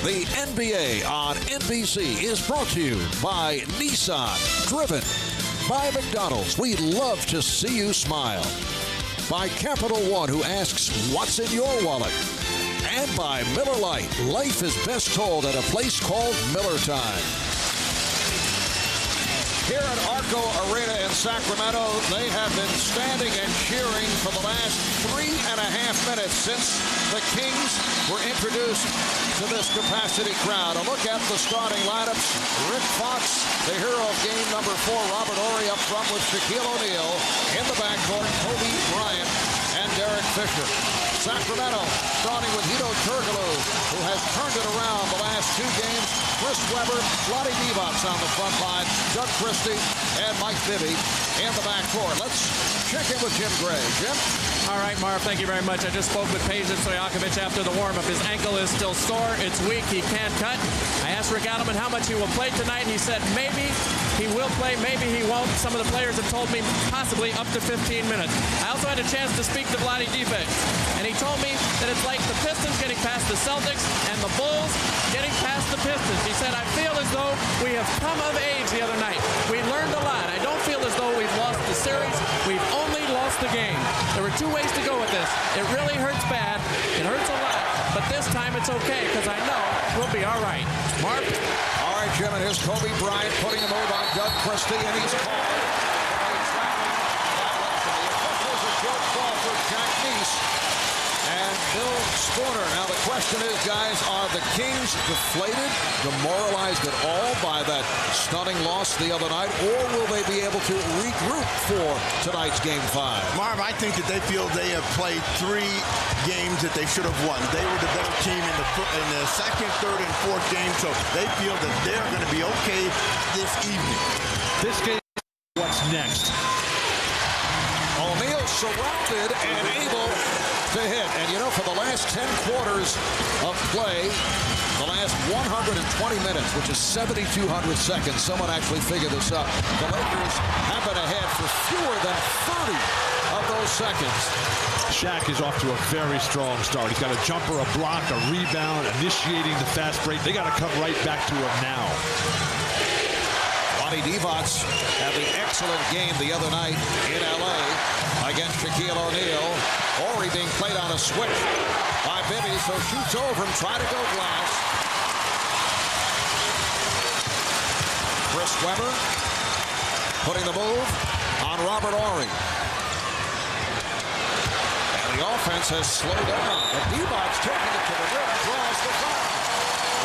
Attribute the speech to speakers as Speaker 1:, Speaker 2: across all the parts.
Speaker 1: The NBA on NBC is brought to you by Nissan, driven by McDonald's. We love to see you smile. By Capital One, who asks, what's in your wallet? And by Miller Lite. Life is best told at a place called Miller Time. Here at ARCO Arena in Sacramento, they have been standing and cheering for the last 3.5 minutes since the Kings were introduced to this capacity crowd. A look at the starting lineups. Rick Fox, the hero of game number 4, Robert Horry up front with Shaquille O'Neal. In the backcourt, Kobe Bryant and Derek Fisher. Sacramento starting with Hito Turkoglu, who has turned it around the last 2 games. Chris Webber, Vlade Divac on the front line, Doug Christie, and Mike Bibby in the backcourt. Let's check in with Jim Gray. Jim?
Speaker 2: All right, Marv, thank you very much. I just spoke with Peja Stojakovic after the warm-up. His ankle is still sore. It's weak. He can't cut. I asked Rick Adelman how much he will play tonight. He said maybe he will play, maybe he won't. Some of the players have told me possibly up to 15 minutes. I also had a chance to speak to Vlade Divac, and he told me that it's like the Pistons getting past the Celtics and the Bulls getting past the Pistons. He said, I feel as though we have come of age the other night. We learned a lot. I don't feel as though we've lost the series. We've only lost the game. There were 2 ways to go with this. It really hurts bad. It hurts a lot. But this time it's okay because I know we'll be all right. Mark?
Speaker 1: All right, Jim, and here's Kobe Bryant putting a move on Doug Christie, and he's called. Joe Crawford, Jack Neese, and Bill Spooner. Now the question is, guys, are the Kings deflated, demoralized at all by that stunning loss the other night, or will they be able to regroup for tonight's Game 5?
Speaker 3: Marv, I think that they feel they have played 3 games that they should have won. They were the better team in the second, third, and fourth game, so they feel that they're going to be okay this evening.
Speaker 4: This game, what's next?
Speaker 1: O'Neal surrounded and able to hit. And you know, for the last 10 quarters of play, the last 120 minutes, which is 7,200 seconds, someone actually figured this up. The Lakers have been ahead for fewer than 30 of those seconds.
Speaker 4: Shaq is off to a very strong start. He's got a jumper, a block, a rebound, initiating the fast break. They got to come right back to him now.
Speaker 1: Vlade Divac had the excellent game the other night in L.A. against Shaquille O'Neal. Horry being played on a switch by Bibby, so shoots over and try to go glass. Chris Webber putting the move on Robert Horry. And the offense has slowed down. But Divac's taking it to the rim, draws the foul.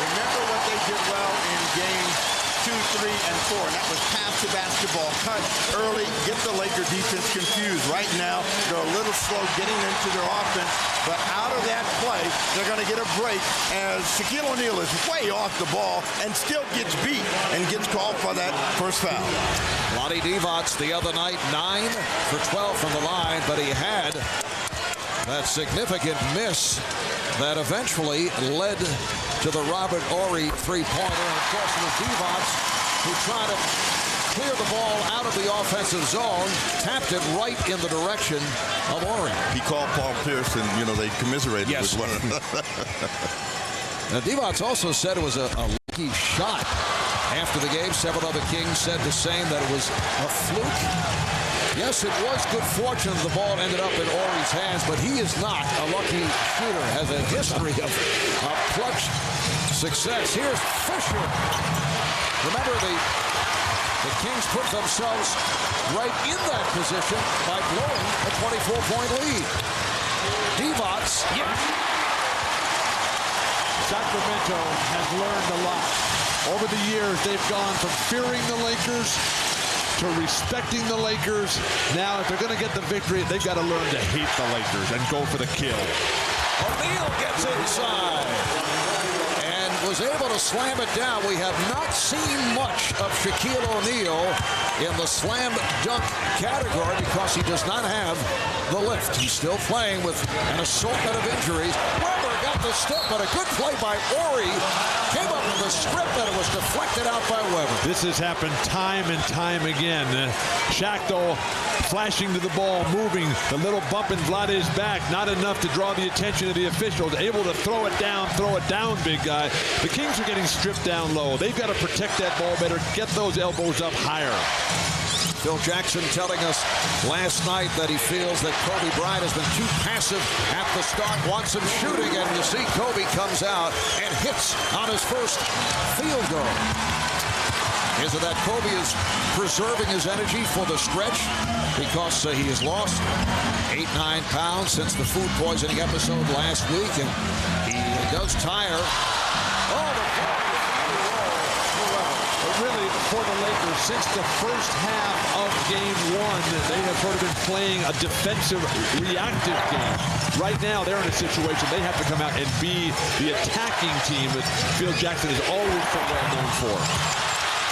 Speaker 3: Remember what they did well in games 2, 3, and 4, and that was pass the basketball, cut early, get the Laker defense confused. Right now, they're a little slow getting into their offense, but out of that play, they're going to get a break as Shaquille O'Neal is way off the ball and still gets beat and gets called for that first foul.
Speaker 1: Vlade Divac the other night, 9 for 12 from the line, but he had that significant miss that eventually led to the Robert Horry three-pointer. And of course, it was Divac who tried to clear the ball out of the offensive zone, tapped it right in the direction of Horry.
Speaker 3: He called Paul Pierce, and, you know, they commiserated
Speaker 1: yes.
Speaker 3: with one another.
Speaker 1: Now, Divac also said it was a lucky shot. After the game, several other Kings said the same, that it was a fluke. Yes, it was good fortune the ball ended up in Horry's hands, but he is not a lucky shooter. Has a history of clutch success. Here's Fisher. Remember, the Kings put themselves right in that position by blowing a 24-point lead. Divac.
Speaker 4: Yes. Sacramento has learned a lot. Over the years, they've gone from fearing the Lakers to respecting the Lakers. Now, if they're going to get the victory, they've got to learn to hate the Lakers and go for the kill.
Speaker 1: O'Neal gets inside and was able to slam it down. We have not seen much of Shaquille O'Neal in the slam dunk category because he does not have the lift. He's still playing with an assortment of injuries. Webber got the the step, but a good play by Ori. Came up with a strip, and it was deflected out by Weber.
Speaker 4: This has happened time and time again. Shaq, though, flashing to the ball, moving. The little bump in Vlade's back, not enough to draw the attention of the officials. Able to throw it down, big guy. The Kings are getting stripped down low. They've got to protect that ball better, get those elbows up higher.
Speaker 1: Phil Jackson telling us last night that he feels that Kobe Bryant has been too passive at the start, wants some shooting, and you see Kobe comes out and hits on his first field goal. Is it that Kobe is preserving his energy for the stretch because he has lost 8-9 pounds since the food poisoning episode last week, and he does tire. Oh, the ball.
Speaker 4: Really, for the Lakers, since the first half of Game 1, they have sort of been playing a defensive, reactive game. Right now, they're in a situation they have to come out and be the attacking team that Phil Jackson is always so well known for.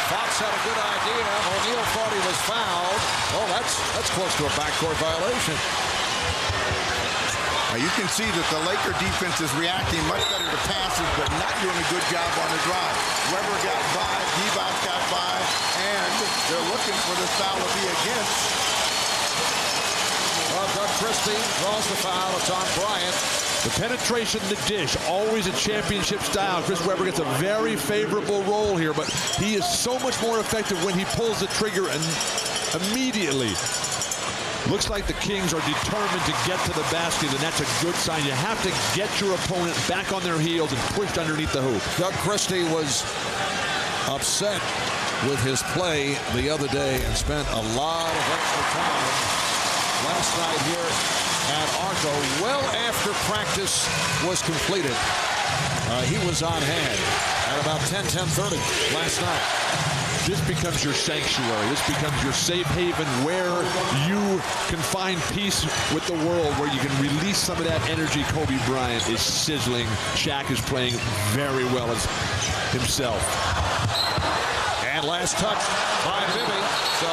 Speaker 1: Fox had a good idea. O'Neal thought he was fouled. Oh, that's close to a backcourt violation.
Speaker 3: Now you can see that the Laker defense is reacting much better to passes, but not doing a good job on the drive. Weber got by, Divac got by, and they're looking for this foul to be against.
Speaker 1: Well, Doug Christie draws the foul. It's on Bryant.
Speaker 4: The penetration, the dish, always a championship style. Chris Webber gets a very favorable role here, but he is so much more effective when he pulls the trigger and immediately. Looks like the Kings are determined to get to the basket, and that's a good sign. You have to get your opponent back on their heels and pushed underneath the hoop.
Speaker 1: Doug Christie was upset with his play the other day and spent a lot of extra time last night here at ARCO, well after practice was completed. He was on hand at about 10:30 last night.
Speaker 4: This becomes your sanctuary. This becomes your safe haven where you can find peace with the world, where you can release some of that energy. Kobe Bryant is sizzling. Shaq is playing very well as himself.
Speaker 1: And last touch by Bibby. So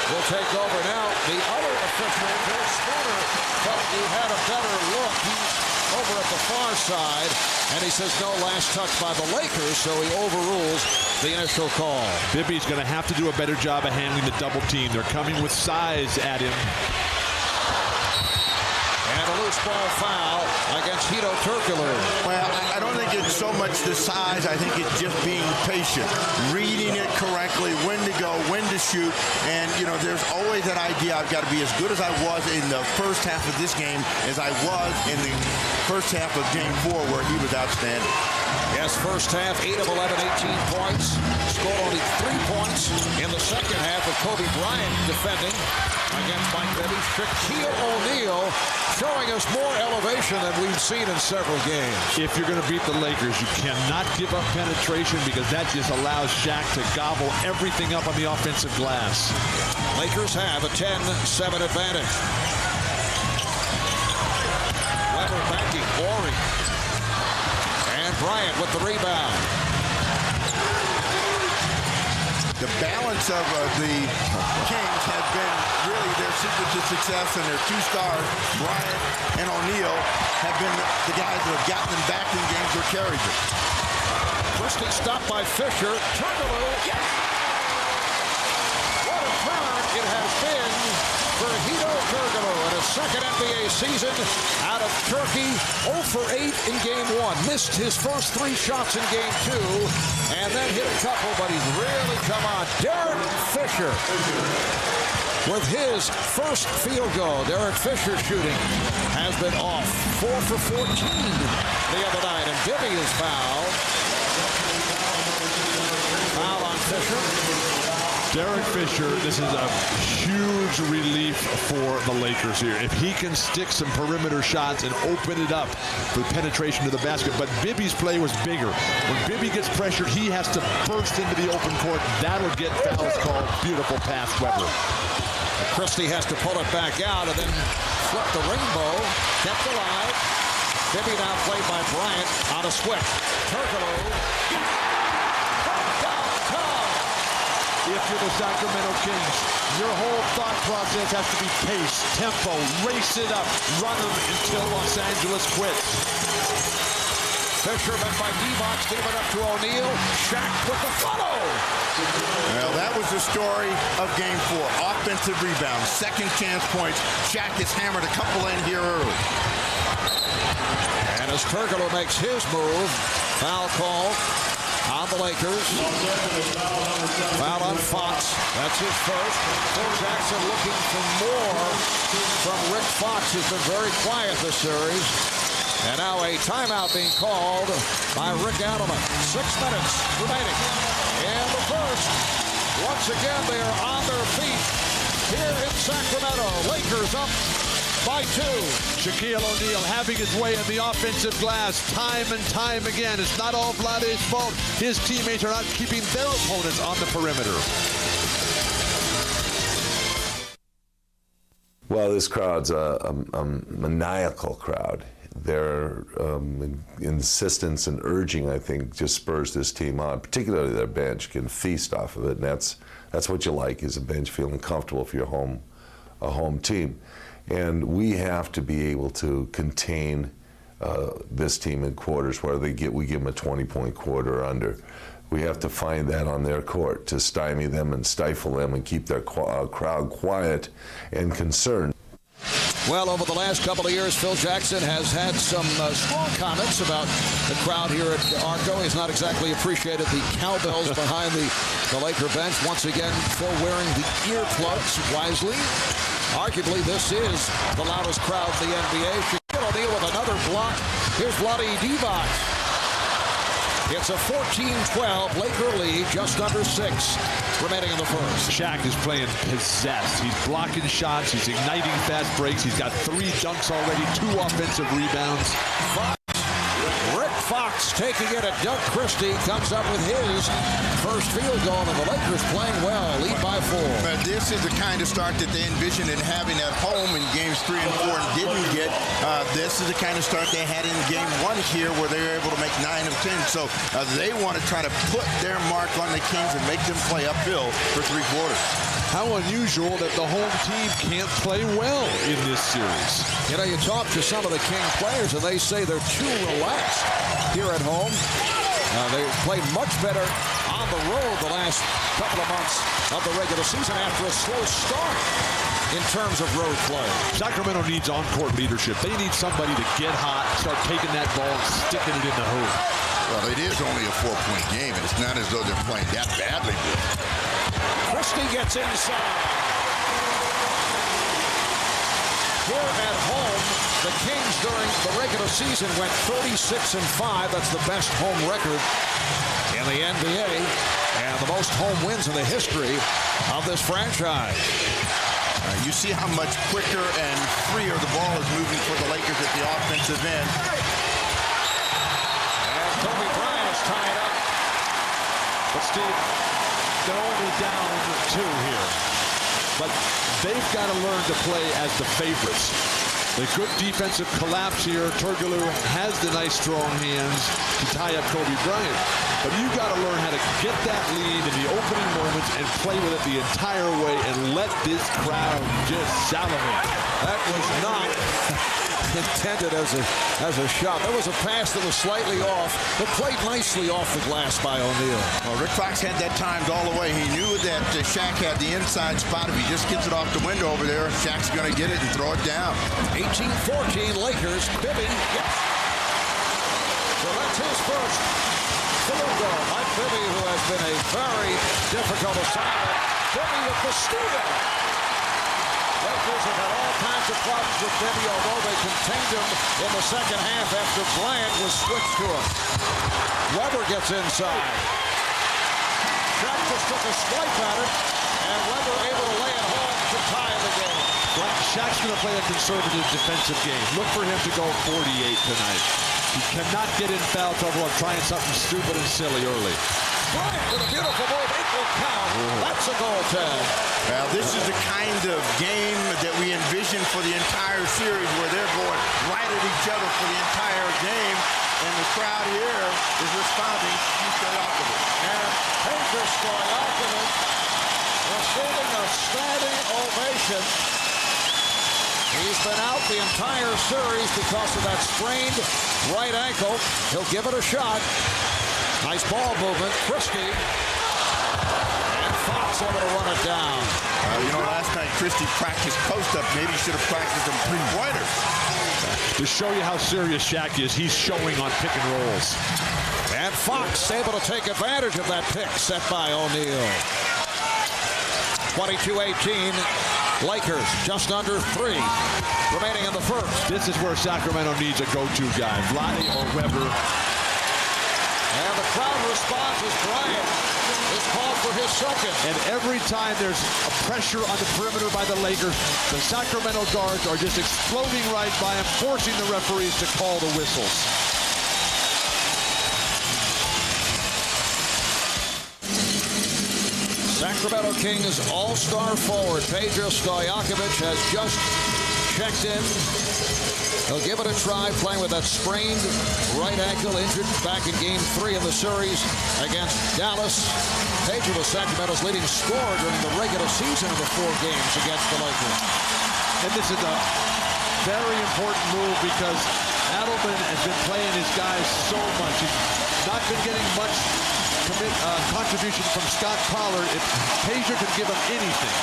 Speaker 1: we'll take over now. The other official, Bill Spooner, thought he had a better look. He's over at the far side, and he says no last touch by the Lakers, so he overrules the initial call.
Speaker 4: Bibby's going to have to do a better job of handling the double team. They're coming with size at him.
Speaker 1: And a loose ball foul against Hedo Turkoglu.
Speaker 3: Well, I don't think it's so much the size. I think it's just being patient, reading it correctly, when to go, when to shoot. And, you know, there's always that idea I've got to be as good as I was in the first half of this game as I was in the first half of Game 4, where he was outstanding.
Speaker 1: Yes, first half, 8 of 11, 18 points. Scored only 3 points in the second half with Kobe Bryant defending against Mike Bibby. Shaquille O'Neal showing us more elevation than we've seen in several games. If
Speaker 4: you're going to beat the Lakers, you cannot give up penetration, because that just allows Shaq to gobble everything up on the offensive glass.
Speaker 1: Lakers have a 10-7 advantage. Weber backing Ori. And Bryant with the rebound.
Speaker 3: The balance of the Kings has been really their secret to success, and their two stars, Bryant and O'Neal, have been the guys that have gotten them back in games or carried them.
Speaker 1: Christie stopped by Fisher. Turkoglu. Yes! What a turn it has been for Hedo Turkoglu in his second NBA season out of Turkey. 0 for 8 in Game 1. Missed his first 3 shots in Game 2, and then hit a couple, but he's really come on. Derek Fisher with his first field goal. Derek Fisher shooting has been off. 4 for 14 the other night, and Bibby is fouled. Foul on Fisher.
Speaker 4: Derek Fisher, this is a huge relief for the Lakers here. If he can stick some perimeter shots and open it up for penetration to the basket. But Bibby's play was bigger. When Bibby gets pressured, he has to burst into the open court. That'll get fouls called. Beautiful pass, Weber.
Speaker 1: Christie has to pull it back out and then flip the rainbow. Kept alive. Bibby now played by Bryant on a switch. Turkoglu.
Speaker 4: If you're the Sacramento Kings, your whole thought process has to be pace, tempo, race it up, run them until Los Angeles quits.
Speaker 1: Fisherman by Divac, gave it up to O'Neal. Shaq with the follow.
Speaker 3: Well, that was the story of Game 4. Offensive rebound, second chance points. Shaq has hammered a couple in here early.
Speaker 1: And as Turkoglu makes his move, foul call on the Lakers. Foul on Fox. That's his first. Phil Jackson looking for more from Rick Fox, who's been very quiet this series. And now a timeout being called by Rick Adelman. 6 minutes remaining in the first. Once again, they are on their feet here in Sacramento. Lakers up by 2.
Speaker 4: Shaquille O'Neal having his way in the offensive glass time and time again. It's not all Vlade's fault. His teammates are not keeping their opponents on the perimeter.
Speaker 5: Well, this crowd's a maniacal crowd. Their insistence and urging, I think, just spurs this team on. Particularly their bench can feast off of it, and that's what you like, is a bench feeling comfortable for your a home team. And we have to be able to contain this team in quarters where we give them a 20-point quarter or under. We have to find that on their court to stymie them and stifle them and keep their crowd quiet and concerned.
Speaker 1: Well, over the last couple of years, Phil Jackson has had some strong comments about the crowd here at ARCO. He's not exactly appreciated the cowbells behind the Laker bench. Once again, Phil wearing the earplugs wisely. Arguably, this is the loudest crowd in the NBA. Shaquille O'Neal with another block. Here's Vlade Divac. It's a 14-12 Laker lead, just under 6 remaining in the first.
Speaker 4: Shaq is playing possessed. He's blocking shots. He's igniting fast breaks. He's got 3 dunks already, 2 offensive rebounds.
Speaker 1: Rick Fox taking it at Doug Christie, comes up with his first field goal, and the Lakers playing well, lead by 4.
Speaker 3: But this is the kind of start that they envisioned in having at home in games 3 and 4 and didn't get. This is the kind of start they had in game 1 here, where they were able to make 9 of 10. So they want to try to put their mark on the Kings and make them play uphill for 3 quarters.
Speaker 4: How unusual that the home team can't play well in this series.
Speaker 1: You know, you talk to some of the King players, and they say they're too relaxed here at home. They played much better on the road the last couple of months of the regular season after a slow start in terms of road play.
Speaker 4: Sacramento needs on-court leadership. They need somebody to get hot, start taking that ball and sticking it in the hoop.
Speaker 3: Well, it is only a 4-point game, and it's not as though they're playing that badly.
Speaker 1: Christie gets inside. Here at home, the Kings during the regular season went 36-5. That's the best home record in the NBA and the most home wins in the history of this franchise.
Speaker 3: You see how much quicker and freer the ball is moving for the Lakers at the offensive end.
Speaker 1: And Kobe Bryant is tied up.
Speaker 4: But Steve, they're only down 2 here. But they've got to learn to play as the favorites. The good defensive collapse here. Turkoglu has the nice strong hands to tie up Kobe Bryant. But you got to learn how to get that lead in the opening moments and play with it the entire way and let this crowd just salivate.
Speaker 1: That was not intended as a shot. There was a pass that was slightly off, but played nicely off the glass by O'Neal.
Speaker 3: Well, Rick Fox had that timed all the way. He knew that Shaq had the inside spot. If he just gets it off the window over there, Shaq's going to get it and throw it down.
Speaker 1: 18-14 Lakers. Bibby, yes. So that's his first field goal. Mike Bibby, who has been a very difficult assignment. Bibby with the steal. Lakers have had all kinds of problems with Bibby, although they contained him in the second half after Bryant was switched to him. Weber gets inside. Shaq just took a swipe at it, and Weber able to lay it home to tie the game.
Speaker 4: Well, Shaq's going to play a conservative defensive game. Look for him to go 48 tonight. He cannot get in foul trouble of trying something stupid and silly early.
Speaker 1: Bryant with a beautiful move, equal count. That's a goal tag.
Speaker 3: Well, this is the kind of game that we envision for the entire series, where they're going right at each other for the entire game, and the crowd here is responding to Stojakovic.
Speaker 1: And Peja Stojakovic receiving a standing ovation He's been out the entire series because of that sprained right ankle. He'll give it a shot. Nice ball movement. Christie. And Fox able to run it down.
Speaker 3: Last night Christie practiced post-up. Maybe he should have practiced some three-pointers.
Speaker 4: To show you how serious Shaq is, he's showing on pick and rolls.
Speaker 1: And Fox able to take advantage of that pick set by O'Neal. 22-18. Lakers just under 3 remaining in the first.
Speaker 4: This is where Sacramento needs a go-to guy, Vlade or Weber.
Speaker 1: And the crowd responds as Bryant is called for his second.
Speaker 4: And every time there's a pressure on the perimeter by the Lakers, the Sacramento guards are just exploding right by him, forcing the referees to call the whistles.
Speaker 1: Sacramento Kings all-star forward Peja Stojakovic has just checked in. He'll give it a try, playing with that sprained right ankle, injured back in Game 3 of the series against Dallas. Peja was Sacramento's leading scorer during the regular season of the 4 games against the Lakers.
Speaker 4: And this is a very important move because Adelman has been playing his guys so much. He's not been getting much contribution from Scott Pollard. If Peja can give him anything,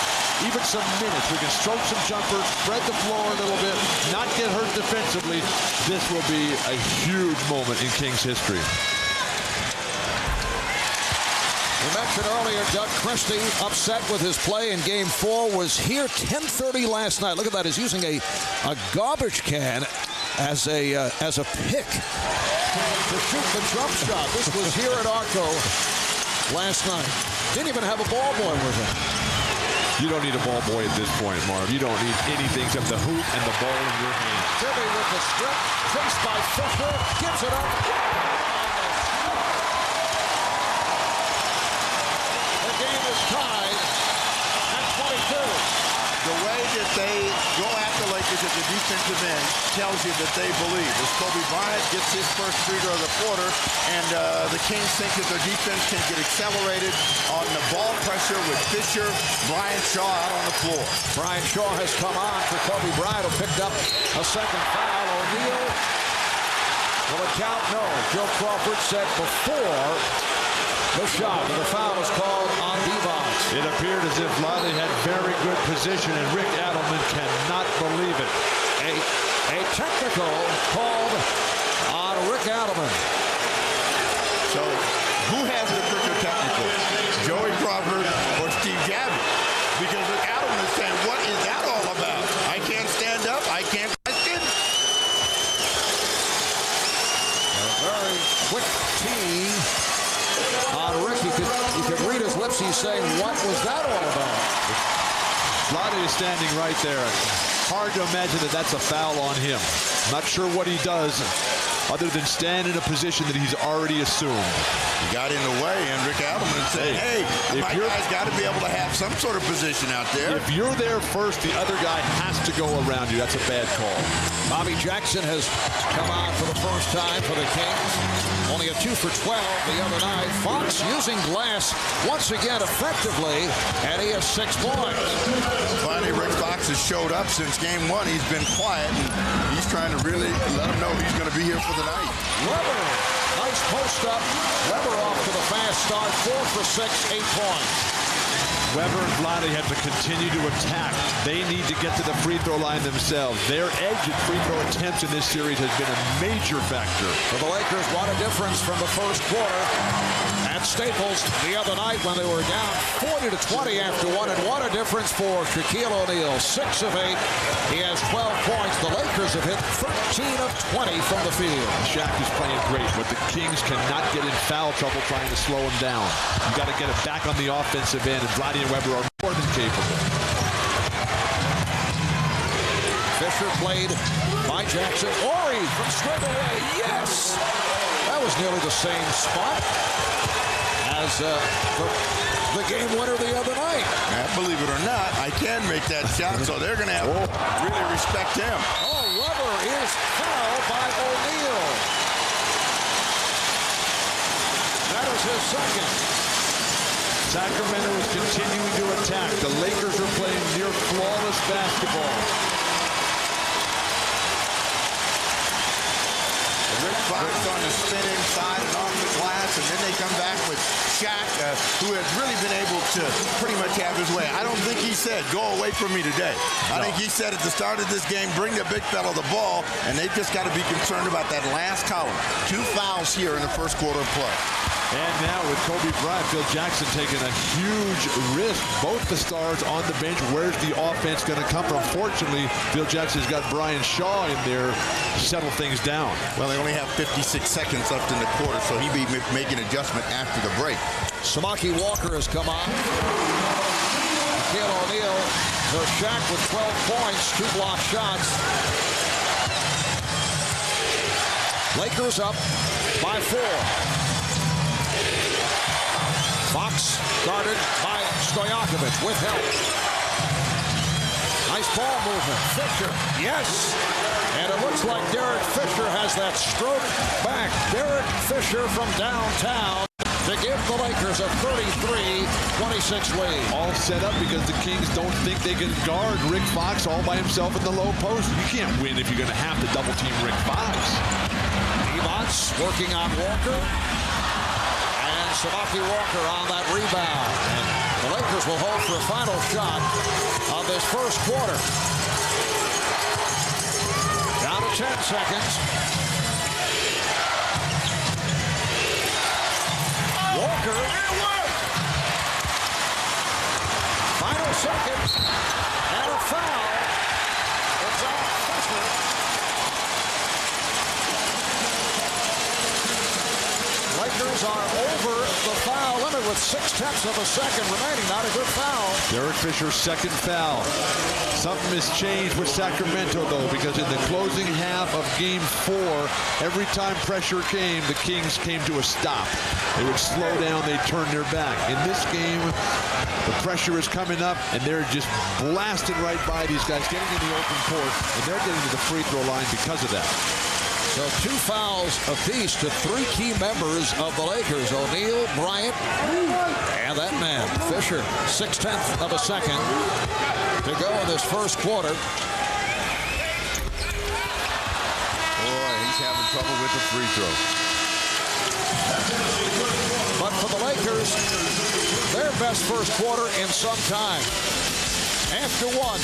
Speaker 4: even some minutes, we can stroke some jumpers, spread the floor a little bit, not get hurt defensively, this will be a huge moment in Kings history.
Speaker 1: We mentioned earlier Doug Christie upset with his play in Game 4, was here 10:30 last night. Look at that, he's using a garbage can as a pick to shoot the jump shot. This was here at ARCO last night. Didn't even have a ball boy with him.
Speaker 4: You don't need a ball boy at this point, Marv. You don't need anything except the hoop and the ball in your hand.
Speaker 1: Bibby with the strip, chased by Fisher, gives it up. The game is tied at 22.
Speaker 3: The way that they go at the Lakers at the defensive end tells you that they believe. As Kobe Bryant gets his first free throw of the quarter, and the Kings think that their defense can get accelerated on the ball pressure with Fisher, Bryant, Shaw out on the floor.
Speaker 1: Brian Shaw has come on for Kobe Bryant, who picked up a second foul. O'Neal will it count? No. Joe Crawford said before the shot, and the foul was called on Divac.
Speaker 4: It appeared as if Vlade had very good position, and Rick Adelman cannot believe it.
Speaker 1: A technical called on Rick Adelman.
Speaker 3: So, who has the quicker technical? Joey Crawford or Steve Gabby? Because Rick Adelman is saying, what is that all about? I can't stand up. I can't question.
Speaker 1: A very quick tee on Rick. You could read his lips. He's saying, what was that all about?
Speaker 4: Vlade is standing right there. Hard to imagine that that's a foul on him. Not sure what he does other than stand in a position that he's already assumed.
Speaker 3: He got in the way, and Rick Adelman said, hey, my guy's got to be able to have some sort of position out there.
Speaker 4: If you're there first, the other guy has to go around you. That's a bad call.
Speaker 1: Bobby Jackson has come on for the first time for the Kings. Only a 2 for 12 the other night. Fox using glass once again effectively, and he has 6 points.
Speaker 3: Finally, Rick Fox has showed up since Game 1. He's been quiet, and he's trying to really let him know he's going to be here for the night.
Speaker 1: Weber, nice post up. Weber off to the fast start, 4 for 6, 8 points.
Speaker 4: Weber and Vlade have to continue to attack. They need to get to the free throw line themselves. Their edge at free throw attempts in this series has been a major factor.
Speaker 1: For the Lakers, what a difference from the first quarter at Staples the other night when they were down 40-20 after 1. And what a difference for Shaquille O'Neal, 6 of 8. He has 12 points. The Lakers have hit 13 of 20 from the field.
Speaker 4: Shaq is playing great, but the Kings cannot get in foul trouble trying to slow him down. You got to get it back on the offensive end, and Vlade and Weber are more than capable.
Speaker 1: Fisher played by Jackson. Ori from straight away. Yes! That was nearly the same spot as the game winner the other night.
Speaker 3: Believe it or not, I can make that shot, so they're going to have to really respect him.
Speaker 1: Oh, Weber is fouled by O'Neal. That is his second.
Speaker 4: Sacramento is continuing to attack. The Lakers are playing near flawless basketball.
Speaker 3: Rick Fox on the spin inside and off the glass, and then they come back with Shaq, who has really been able to pretty much have his way. I don't think he said, go away from me today. I think he said at the start of this game, bring the big fella the ball, and they've just got to be concerned about that last column. 2 fouls here in the first quarter of play.
Speaker 4: And now with Kobe Bryant, Phil Jackson taking a huge risk. Both the stars on the bench. Where's the offense going to come from? Fortunately, Phil Jackson's got Brian Shaw in there to settle things down.
Speaker 3: Well, they only have 56 seconds left in the quarter, so he'll be making an adjustment after the break.
Speaker 1: Samaki Walker has come on. Shaquille O'Neal to Shaq with 12 points, 2 block shots. Lakers up by 4. Fox guarded by Stojakovic with help. Nice ball movement. Fisher, yes. And it looks like Derek Fisher has that stroke back. Derek Fisher from downtown to give the Lakers a 33-26 lead.
Speaker 4: All set up because the Kings don't think they can guard Rick Fox all by himself in the low post. You can't win if you're going to have to double team Rick Fox.
Speaker 1: Divac working on Walker. Samaki Walker on that rebound. And the Lakers will hold for a final shot of this first quarter. Down to 10 seconds. Walker. Final seconds. And a foul. It's on Fisher. Lakers are over the foul limit with 0.6 of a second remaining. Not a good foul.
Speaker 4: Derek Fisher's second foul. Something has changed with Sacramento, though, because in the closing half of Game 4, every time pressure came, the Kings came to a stop. They would slow down, they'd turn their back. In this game, the pressure is coming up, and they're just blasting right by these guys, getting in the open court, and they're getting to the free throw line because of that.
Speaker 1: So 2 fouls apiece to 3 key members of the Lakers. O'Neal, Bryant, and that man, Fisher. 0.6 of a second to go in this first quarter.
Speaker 3: Boy, he's having trouble with the free throw.
Speaker 1: But for the Lakers, their best first quarter in some time. After 1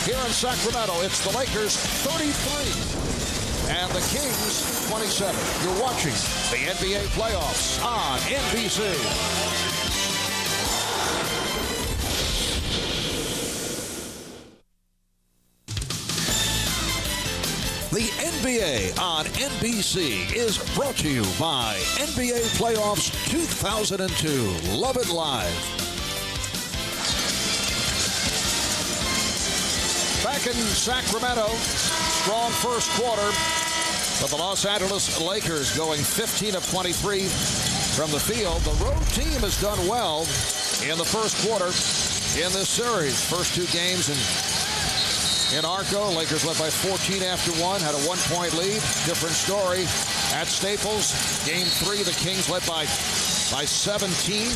Speaker 1: here in Sacramento, it's the Lakers 33. And the Kings, 27. You're watching the NBA playoffs on NBC. The NBA on NBC is brought to you by NBA Playoffs 2002. Love it live. Back in Sacramento. Strong first quarter for the Los Angeles Lakers, going 15 of 23 from the field. The road team has done well in the first quarter in this series. First 2 games in ARCO. Lakers led by 14 after 1, had a 1-point lead. Different story at Staples. Game 3, the Kings led by 17,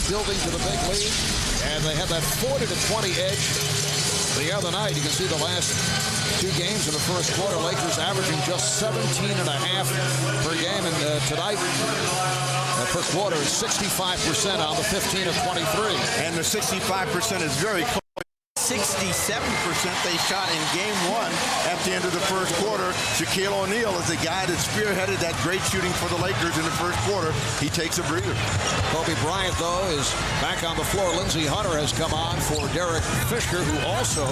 Speaker 1: building to the big lead. And they had that 40-20 edge the other night. You can see the last 2 games in the first quarter, Lakers averaging just 17.5 per game, and tonight per quarter is 65% on the 15 of 23.
Speaker 3: And the 65% is very close. 67% they shot in Game 1 at the end of the first quarter. Shaquille O'Neal is the guy that spearheaded that great shooting for the Lakers in the first quarter. He takes a breather.
Speaker 1: Kobe Bryant, though, is back on the floor. Lindsey Hunter has come on for Derek Fisher, who also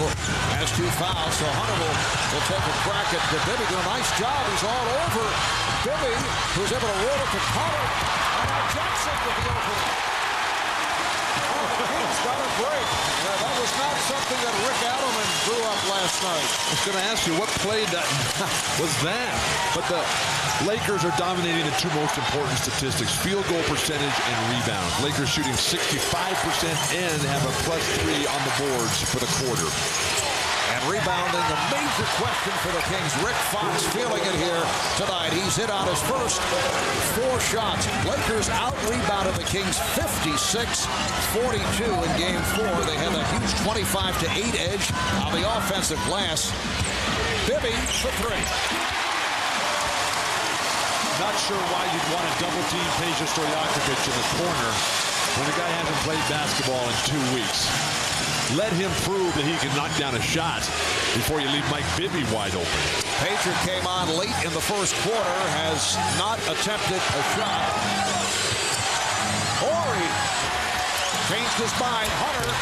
Speaker 1: has 2 fouls. So Hunter will take a crack at Bibby. Do a nice job. He's all over Bibby, who's able to roll it to Carter. And now Jackson with the opening. He's got a break. Yeah, that was not something that Rick Adelman drew up last night.
Speaker 4: I was going to ask you, what play that was that? But the Lakers are dominating the 2 most important statistics, field goal percentage and rebounds. Lakers shooting 65% and have a +3 on the boards for the quarter.
Speaker 1: And rebounding, the major question for the Kings. Rick Fox feeling it here tonight. He's hit on his first 4 shots. Lakers out-rebounded the Kings 56-42 in Game 4. They had that huge 25-8 edge on the offensive glass. Bibby for 3.
Speaker 4: Not sure why you'd want to double-team Peja Stojakovic in the corner when the guy hasn't played basketball in 2 weeks. Let him prove that he can knock down a shot before you leave Mike Bibby wide open.
Speaker 1: Peja came on late in the first quarter, has not attempted a shot. Horry changed his mind. Hunter.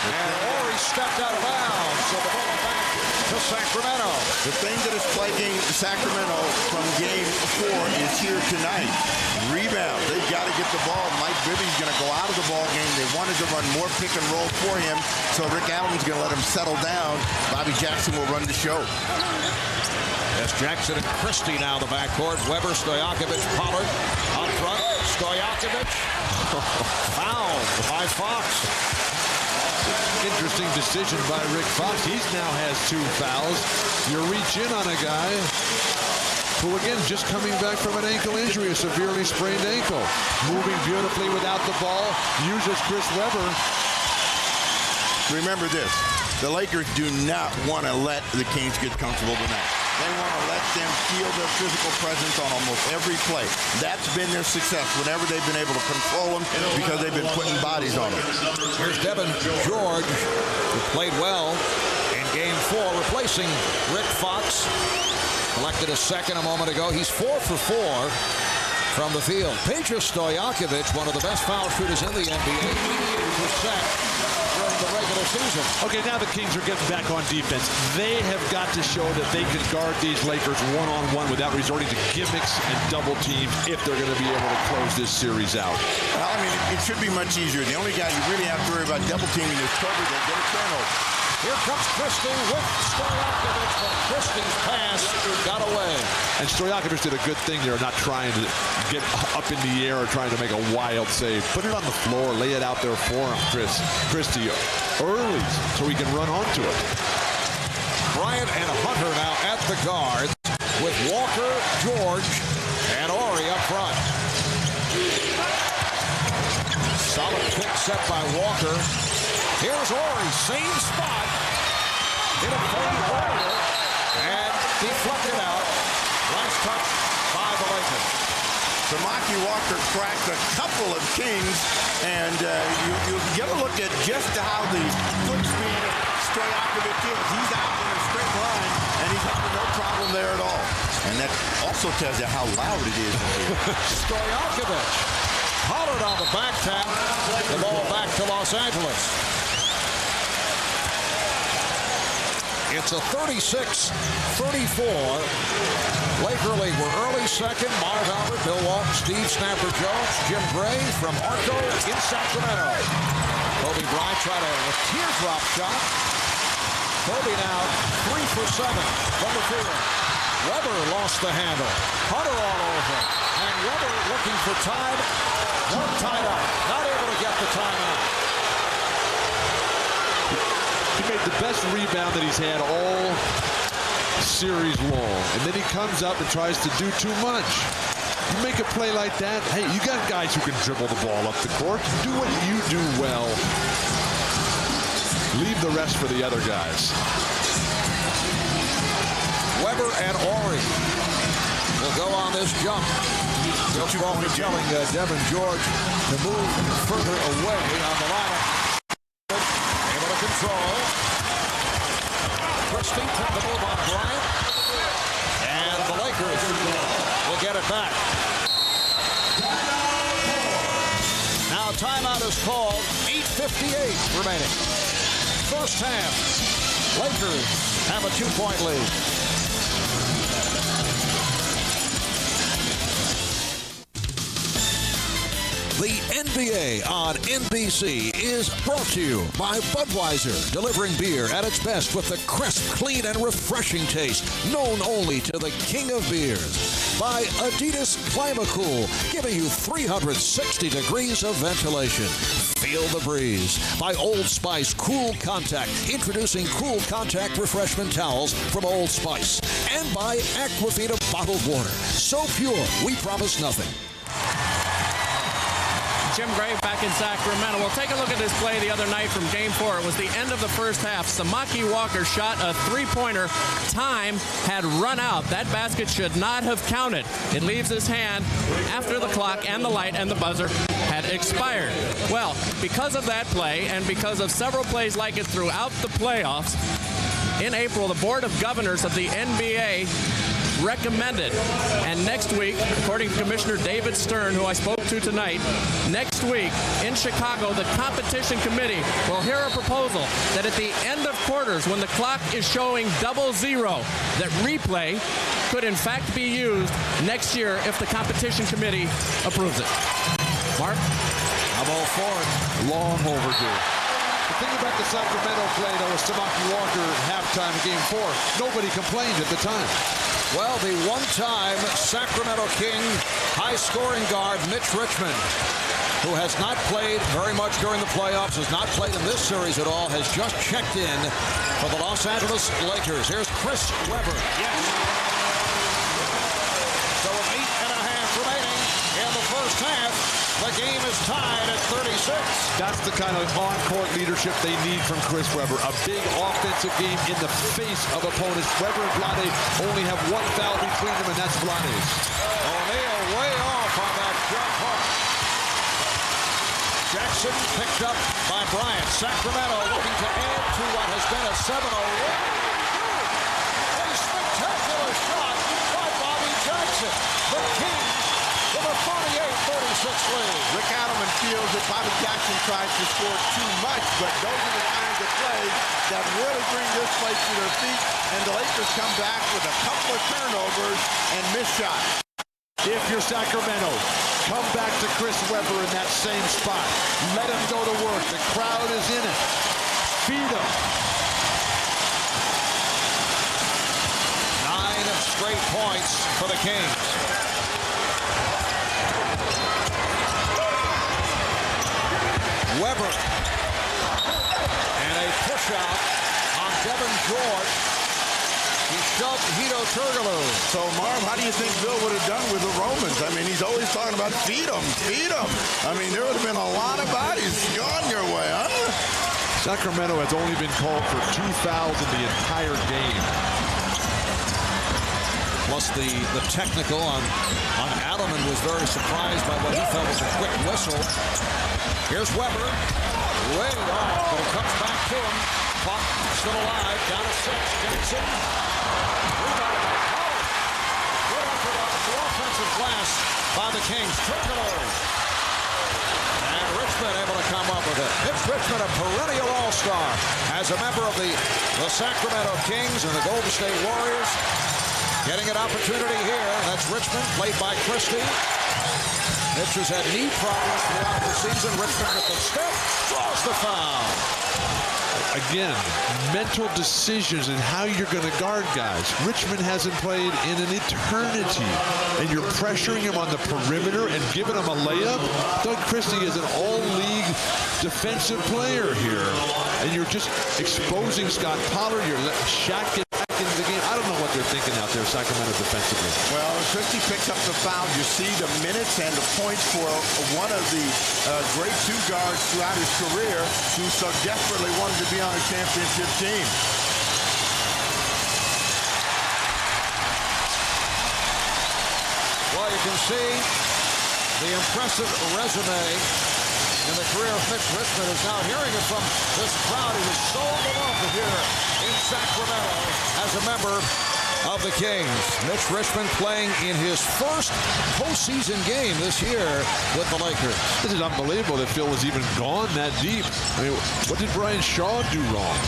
Speaker 1: And Horry stepped out of bounds. So the ball back to Sacramento.
Speaker 3: The thing that is plaguing Sacramento from game 4 is here tonight. Rebound. They've got to get the ball. Mike Bibby's going to go out of the ball game. They wanted to run more pick and roll for him, so Rick Allen's going to let him settle down. Bobby Jackson will run the show.
Speaker 1: That's Jackson and Christie now the backcourt. Weber, Stojakovic, Pollard out front. Stojakovic fouled by Fox.
Speaker 4: Interesting decision by Rick Fox. He now has 2 fouls. You reach in on a guy who, again, just coming back from an ankle injury, a severely sprained ankle. Moving beautifully without the ball, uses Chris Weber.
Speaker 3: Remember this, the Lakers do not want to let the Kings get comfortable tonight. They want to let them feel their physical presence on almost every play. That's been their success whenever they've been able to control them because they've been putting bodies on them.
Speaker 1: Here's Devin George, who played well in game 4, replacing Rick Fox. Collected a second a moment ago. He's 4 for 4 from the field. Peja Stojakovic, one of the best foul shooters in the NBA, 88% during the regular season.
Speaker 4: Okay, now the Kings are getting back on defense. They have got to show that they can guard these Lakers one-on-one without resorting to gimmicks and double teams if they're going to be able to close this series out.
Speaker 3: Well, I mean, it should be much easier. The only guy you really have to worry about double teaming is Kobe. They'll get a turnover.
Speaker 1: Here comes Christie with Stojakovic, but Christie's pass got away.
Speaker 4: And Stojakovic did a good thing there, not trying to get up in the air or trying to make a wild save. Put it on the floor, lay it out there for him, Christie, early, so he can run onto it.
Speaker 1: Bryant and Hunter now at the guards with Walker, George, and Horry up front. Solid pick set by Walker. Here's Horry, same spot. Hit a fade earlier and deflected out. Last touch by the Lakers.
Speaker 3: Samaki Walker cracked a couple of Kings, and you get a look at just how the foot speed of Stojakovic is. He's out in a straight line, and he's having no problem there at all. And that also tells you how loud it is in here.
Speaker 1: Stojakovic hollered on the back tap. The ball back to Los Angeles. It's a 36-34 Laker lead. We're early second. Marv Albert, Bill Walton, Steve Snapper Jones, Jim Gray from ARCO in Sacramento. Kobe Bryant tried a teardrop shot. Kobe now 3 for 7 from the field. Weber lost the handle. Hunter all over. And Weber looking for time. One timeout. Not able to get the timeout.
Speaker 4: He made the best rebound that he's had all series long. And then he comes up and tries to do too much. You make a play like that, hey, you got guys who can dribble the ball up the court. Do what you do well. Leave the rest for the other guys.
Speaker 1: Weber and Horry will go on this jump. Bill Crawford telling Devin George to move further away on the lineup. Able to control. Christie took the move on Bryant. And the Lakers will get it back. Now timeout is called. 8:58 remaining. First half. Lakers have a 2-point lead. The NBA on NBC is brought to you by Budweiser, delivering beer at its best with the crisp, clean, and refreshing taste known only to the king of beers. By Adidas Climacool, giving you 360 degrees of ventilation. Feel the breeze. By Old Spice Cool Contact, introducing Cool Contact refreshment towels from Old Spice. And by Aquafina bottled water. So pure, we promise nothing.
Speaker 2: Jim Gray back in Sacramento. We'll take a look at this play the other night from Game 4. It was the end of the first half. Samaki Walker shot a three-pointer. Time had run out. That basket should not have counted. It leaves his hand after the clock and the light and the buzzer had expired. Well, because of that play and because of several plays like it throughout the playoffs, in April, the Board of Governors of the NBA recommended, and next week, according to Commissioner David Stern, who I spoke to tonight, next week in Chicago, the competition committee will hear a proposal that at the end of quarters, when the clock is showing 00, that replay could in fact be used next year if the competition committee approves it. Mark?
Speaker 1: I'm all for it.
Speaker 4: Long overdue. The thing about the Sacramento play, though, was Samaki Walker at halftime of Game 4. Nobody complained at the time.
Speaker 1: Well, the one-time Sacramento King high-scoring guard, Mitch Richmond, who has not played very much during the playoffs, has not played in this series at all, has just checked in for the Los Angeles Lakers. Here's Chris Webber.
Speaker 2: Yes.
Speaker 1: So with 8.5 remaining in the first half, the game is tied at 36.
Speaker 4: That's the kind of on-court leadership they need from Chris Webber. A big offensive game in the face of opponents. Webber and Vlade only have one foul between them, and that's Vlade's.
Speaker 1: O'Neal way off on that jump hook. Jackson picked up by Bryant. Sacramento looking to add to what has been a 7-0 lead. A spectacular shot by Bobby Jackson. The Kings with a 48-36 lead.
Speaker 3: Rick Adelman feels that Bobby Jackson tries to score too much, but those are the kinds of plays that really bring this place to their feet, and the Lakers come back with a couple of turnovers and missed shots.
Speaker 4: If you're Sacramento, come back to Chris Webber in that same spot. Let him go to work. The crowd is in it. Feed him.
Speaker 1: 9 straight points for the Kings. Webber. And a push-out on Devin George. He shoved Hito Turkoglu.
Speaker 3: So, Marv, how do you think Bill would have done with the Romans? I mean, he's always talking about feed them, feed them. I mean, there would have been a lot of bodies gone your way, huh?
Speaker 4: Sacramento has only been called for 2 fouls in the entire game.
Speaker 1: Plus the technical on Adelman was very surprised by what he felt was a quick whistle. Here's Webber. Way off, but it comes back to him. Clock still alive, down to 6. Jackson. Rebound by Collins. Good effort on the offensive glass by the Kings. Turkoglu. And Richmond able to come up with it. Mitch Richmond, a perennial all-star, as a member of the Sacramento Kings and the Golden State Warriors. Getting an opportunity here. That's Richmond, played by Christie. Mitch has had knee problems throughout the season. Richmond with the step, draws the foul.
Speaker 4: Again, mental decisions and how you're going to guard guys. Richmond hasn't played in an eternity, and you're pressuring him on the perimeter and giving him a layup. Doug Christie is an all-league defensive player here, and you're just exposing Scott Pollard. You're letting Shaq get back into the game. I don't know what they're thinking out there, Sacramento defensively.
Speaker 3: Well, Christie picks up the foul. You see the minutes and the points for one of the great two guards throughout his career who so desperately wanted to be on a championship team.
Speaker 1: Well, you can see the impressive resume in the career of Mitch Richmond is now hearing it from this crowd who is so beloved here in Sacramento as a member of the Kings. Mitch Richmond playing in his first postseason game this year with the Lakers.
Speaker 4: This is unbelievable that Phil was even gone that deep. I mean, what did Brian Shaw do wrong?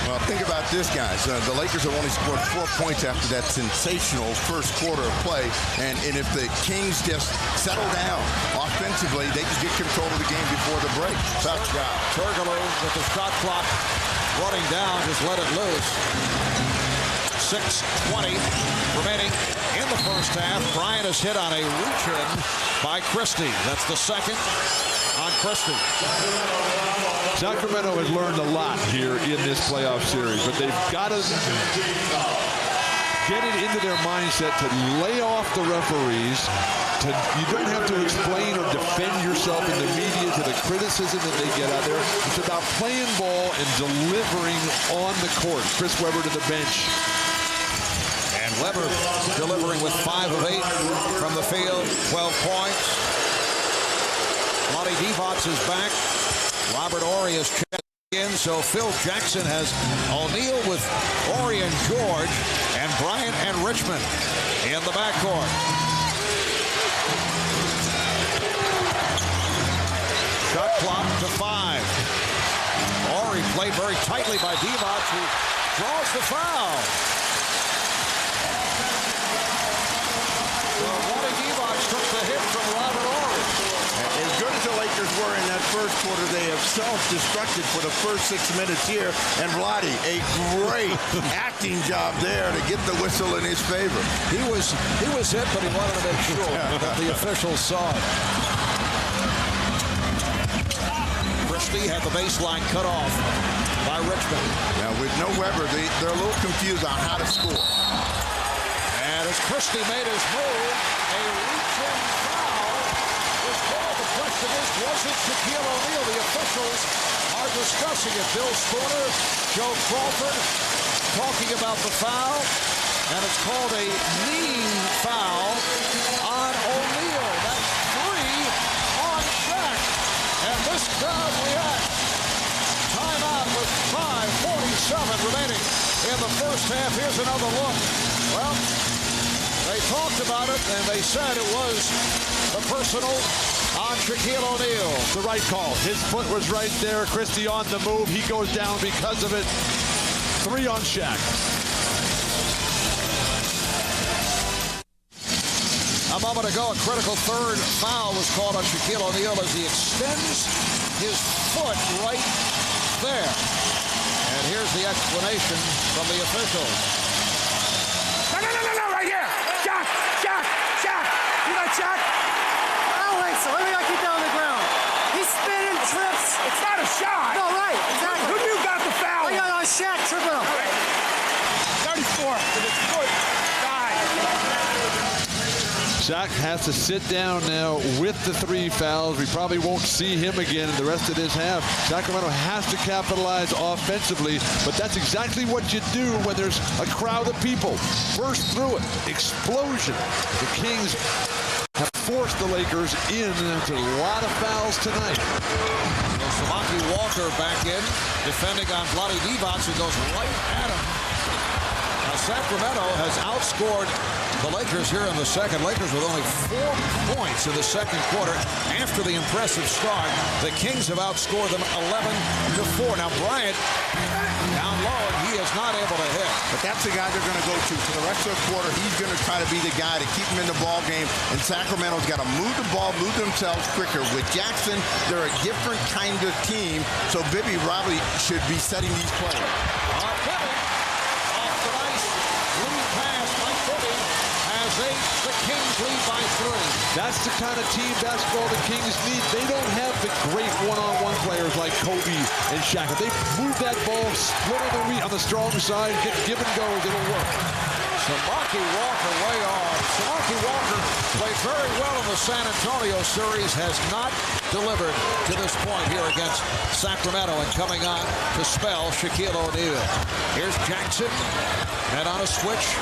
Speaker 3: Well, think about this, guys. The Lakers have only scored 4 points after that sensational first quarter of play. And if the Kings just settle down offensively, they can get control of the game before the break. Tough job.
Speaker 1: Turkoglu with the shot clock running down, just let it loose. 6:20 remaining in the first half. Bryant is hit on a reach-in by Christie. That's the second on Christie.
Speaker 4: Sacramento has learned a lot here in this playoff series, but they've got to get it into their mindset to lay off the referees. You don't have to explain or defend yourself in the media to the criticism that they get out there. It's about playing ball and delivering on the court. Chris Webber to the bench.
Speaker 1: And Webber delivering with 5 of 8 from the field, 12 points. Vlade Divac is back. Robert Horry is checked in, so Phil Jackson has O'Neal with Horry and George, and Bryant and Richmond in the backcourt. Shot clock to 5. Horry played very tightly by Divac, who draws the foul. So Vlade Divac took the hit from Robert Horry.
Speaker 3: As good as the Lakers were in that first quarter, they have self-destructed for the first 6 minutes here. And Vlade, a great acting job there to get the whistle in his favor.
Speaker 1: He was hit, but he wanted to make sure that the officials saw it. Christie had the baseline cut off by Richmond.
Speaker 3: Now with no Webber, they're a little confused on how to score.
Speaker 1: And as Christie made his move, a reach-in foul was called. The question is, was it Shaquille O'Neal? The officials are discussing it. Bill Spooner, Joe Crawford talking about the foul, and it's called a knee foul on O'Neal. That's 3 on Shaq. And this crowd reacts. Timeout with 5:47 remaining in the first half. Here's another look. Well, they talked about it, and they said it was the personal on Shaquille O'Neal.
Speaker 4: The right call. His foot was right there. Christie on the move. He goes down because of it. 3 on Shaq.
Speaker 1: A moment ago, a critical third foul was called on Shaquille O'Neal as he extends his foot right there. And here's the explanation from the officials.
Speaker 6: No, right here. Shaq. You got Shaq? I don't think so. Let me keep that on the ground. He's spinning, trips. It's not a shot. No, right, exactly. Who you got the foul? I got on Shaq, tripping him. 34 with his foot.
Speaker 4: Shaq has to sit down now with the 3 fouls. We probably won't see him again in the rest of this half. Sacramento has to capitalize offensively, but that's exactly what you do when there's a crowd of people. Burst through it. Explosion. The Kings have forced the Lakers into a lot of fouls tonight.
Speaker 1: Samaki Walker back in, defending on Vlade Divac, who goes right at him. Now Sacramento has outscored the Lakers here in the second. Lakers with only 4 points in the second quarter after the impressive start. The Kings have outscored them 11-4. Now Bryant down low, and he is not able to hit.
Speaker 3: But that's the guy they're going to go to for the rest of the quarter. He's going to try to be the guy to keep him in the ball game. And Sacramento's got to move the ball, move themselves quicker. With Jackson, they're a different kind of team. So Bibby probably should be setting these plays.
Speaker 1: Bibby off the nice lead pass. Mike Bibby has 8. The Kings lead by 3.
Speaker 4: That's the kind of team basketball the Kings need. They don't have the great one-on-one players like Kobe and Shaq. If they move that ball, split on the strong side, get give and goes, it'll work.
Speaker 1: Samaki Walker way off. Samaki Walker played very well in the San Antonio series, has not delivered to this point here against Sacramento, and coming on to spell Shaquille O'Neal. Here's Jackson, and on a switch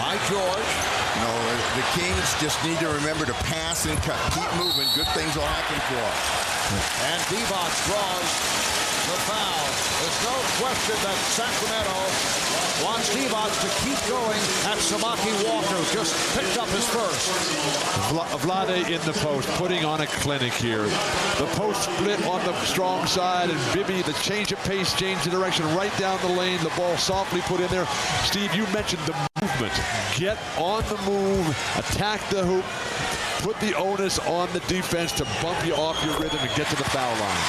Speaker 1: by George.
Speaker 3: No, the Kings just need to remember to pass and cut. Keep moving. Good things will happen for us.
Speaker 1: And Divac draws the foul. There's no question that Sacramento wants Divac to keep going at Samaki Walker, who just picked up his first.
Speaker 4: Vlade in the post, putting on a clinic here. The post split on the strong side, and Bibby, the change of pace, change of direction, right down the lane. The ball softly put in there. Steve, you mentioned the movement. Get on the move, attack the hoop, put the onus on the defense to bump you off your rhythm and get to the foul line.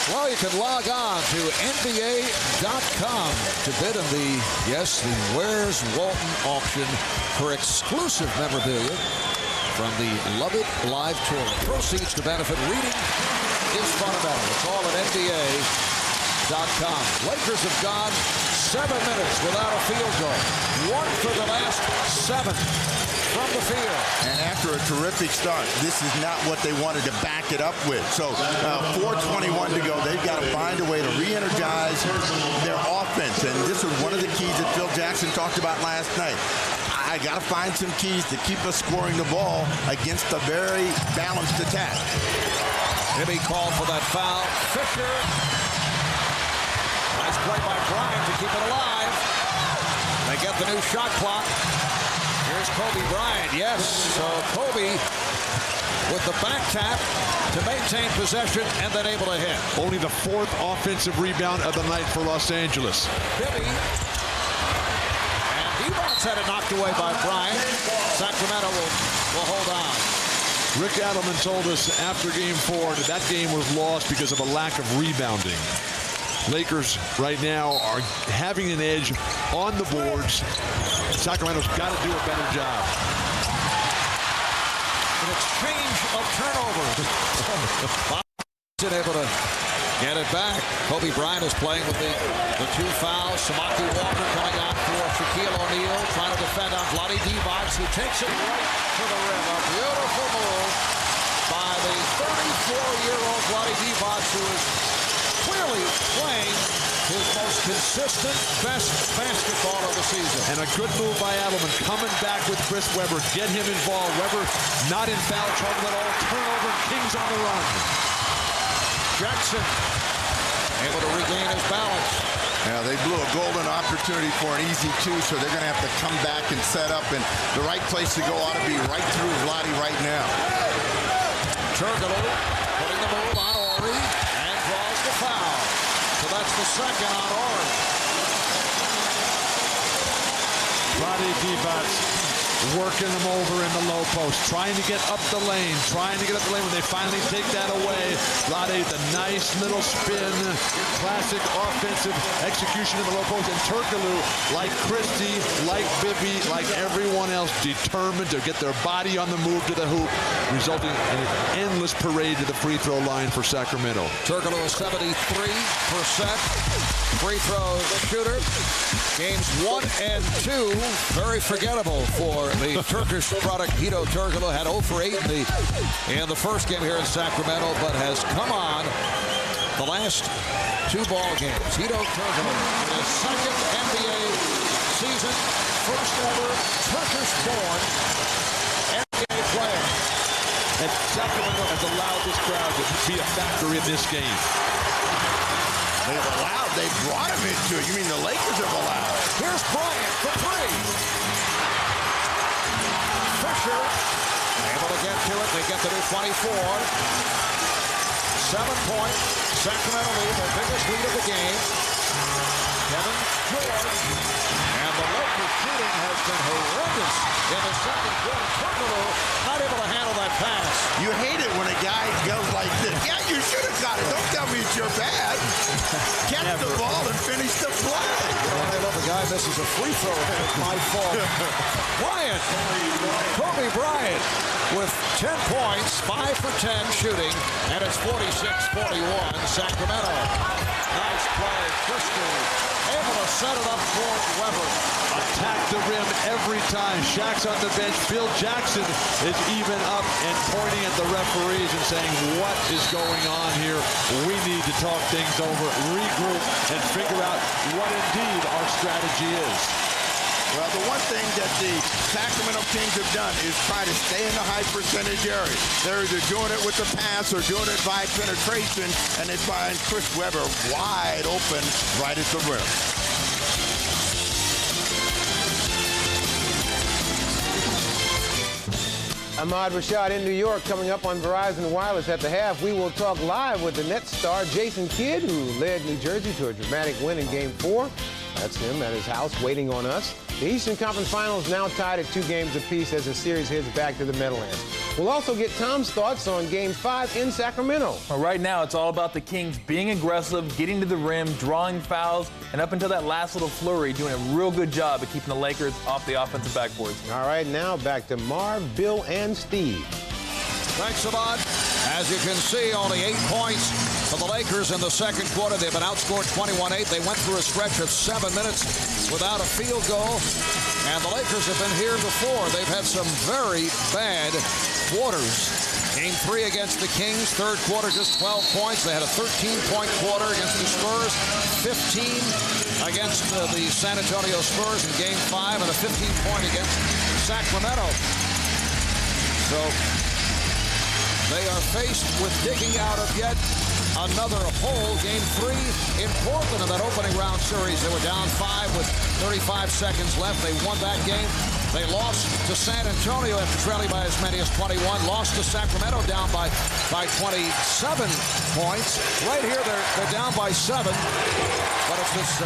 Speaker 1: Well, you can log on to NBA.com to bid in the Where's Walton auction for exclusive memorabilia from the Love It Live Tour. Proceeds to benefit reading is fundamental. It's all at NBA.com. Lakers have gone 7 minutes without a field goal. 1 for the last 7 from the field.
Speaker 3: And after a terrific start, this is not what they wanted to back it up with. So 4:21 to go. They've got to find a way to re-energize their offense. And this was one of the keys that Phil Jackson talked about last night. I got to find some keys to keep us scoring the ball against a very balanced attack.
Speaker 1: Bibby called for that foul. Fisher. Nice play by Bryant to keep it alive. They get the new shot clock. Here's Kobe Bryant. Yes, so Kobe with the back tap to maintain possession and then able to hit.
Speaker 4: Only the 4th offensive rebound of the night for Los Angeles.
Speaker 1: Bibby. And Divac had it knocked away by Bryant. Sacramento will hold on.
Speaker 4: Rick Adelman told us after Game 4 that that game was lost because of a lack of rebounding. Lakers right now are having an edge on the boards. Sacramento's got to do a better job.
Speaker 1: An exchange of turnovers. Able to get it back. Kobe Bryant is playing with the 2 fouls. Samaki Walker coming out for Shaquille O'Neal, trying to defend on Vlade Divac, who takes it right to the rim. A beautiful move by the 34-year-old Vlade Divac, who is clearly playing his most consistent, best basketball of the season.
Speaker 4: And a good move by Adelman, coming back with Chris Webber, get him involved. Webber not in foul trouble at all. Turnover, Kings on the run.
Speaker 1: Jackson able to regain his balance.
Speaker 3: Yeah, they blew a golden opportunity for an easy 2, so they're going to have to come back and set up. And the right place to go ought to be right through Vlade right now.
Speaker 1: Turkoglu putting the move on Ori and draws the foul. So that's the second on Ori.
Speaker 4: Vlade Divac working them over in the low post, trying to get up the lane, when they finally take that away. Vlade, the nice little spin, classic offensive execution in the low post. And Turkoglu, like Christie, like Bibby, like everyone else, determined to get their body on the move to the hoop, resulting in an endless parade to the free throw line for Sacramento.
Speaker 1: Turkoglu is 73% free throw shooter. Games 1 and 2, very forgettable for the Turkish product. Hedo Turkoglu had 0 for 8 in the first game here in Sacramento, but has come on the last 2 ball games. Hedo Turkoglu in his second NBA season, first ever Turkish-born NBA player.
Speaker 4: And Sacramento has allowed this crowd to be a factor in this game.
Speaker 3: They brought him into it. You mean the Lakers have allowed?
Speaker 1: Here's Bryant for 3. Fisher able to get to it. They get to the 24. 7-point Sacramento lead, their biggest lead of the game. Kevin George. And the Lakers shooting has been horrendous in the second quarter. Turkoglu not able to handle that pass.
Speaker 3: You hate it when a guy goes like this. Yeah, you should have got it. Don't tell me it's your bad. Catch the ball and finish the play.
Speaker 1: When I love a guy misses a free throw, it's my fault. Bryant, Kobe Bryant with 10 points, 5 for 10 shooting, and it's 46-41 Sacramento. Nice play, Christie able to set it up for Webber.
Speaker 4: Attack the rim every time. Shaq's on the bench. Phil Jackson is even up and pointing at the referees and saying, what is going on here? We need to talk things over, regroup, and figure out what indeed our strategy is.
Speaker 3: Well, the one thing that the Sacramento Kings have done is try to stay in the high percentage area. They're either doing it with the pass or doing it by penetration, and they find Chris Webber wide open right at the rim.
Speaker 7: Ahmad Rashad in New York. Coming up on Verizon Wireless at the half, we will talk live with the Nets star Jason Kidd, who led New Jersey to a dramatic win in Game 4. That's him at his house waiting on us. The Eastern Conference Finals now tied at 2 games apiece as the series heads back to the Meadowlands. We'll also get Tom's thoughts on Game 5 in Sacramento.
Speaker 8: Well, right now, it's all about the Kings being aggressive, getting to the rim, drawing fouls, and up until that last little flurry, doing a real good job of keeping the Lakers off the offensive backboards.
Speaker 7: All right, now back to Marv, Bill, and Steve.
Speaker 1: Thanks, Ahmad. As you can see, only 8 points for the Lakers in the second quarter. They've been outscored 21-8. They went through a stretch of 7 minutes without a field goal. And the Lakers have been here before. They've had some very bad quarters. Game 3 against the Kings, third quarter just 12 points. They had a 13-point quarter against the Spurs, 15 against the San Antonio Spurs in Game 5, and a 15-point against Sacramento. So they are faced with digging out of yet another hole. Game 3 in Portland in that opening round series. They were down 5 with 35 seconds left. They won that game. They lost to San Antonio after trailing by as many as 21. Lost to Sacramento down by 27 points. Right here, they're down by 7. But it's this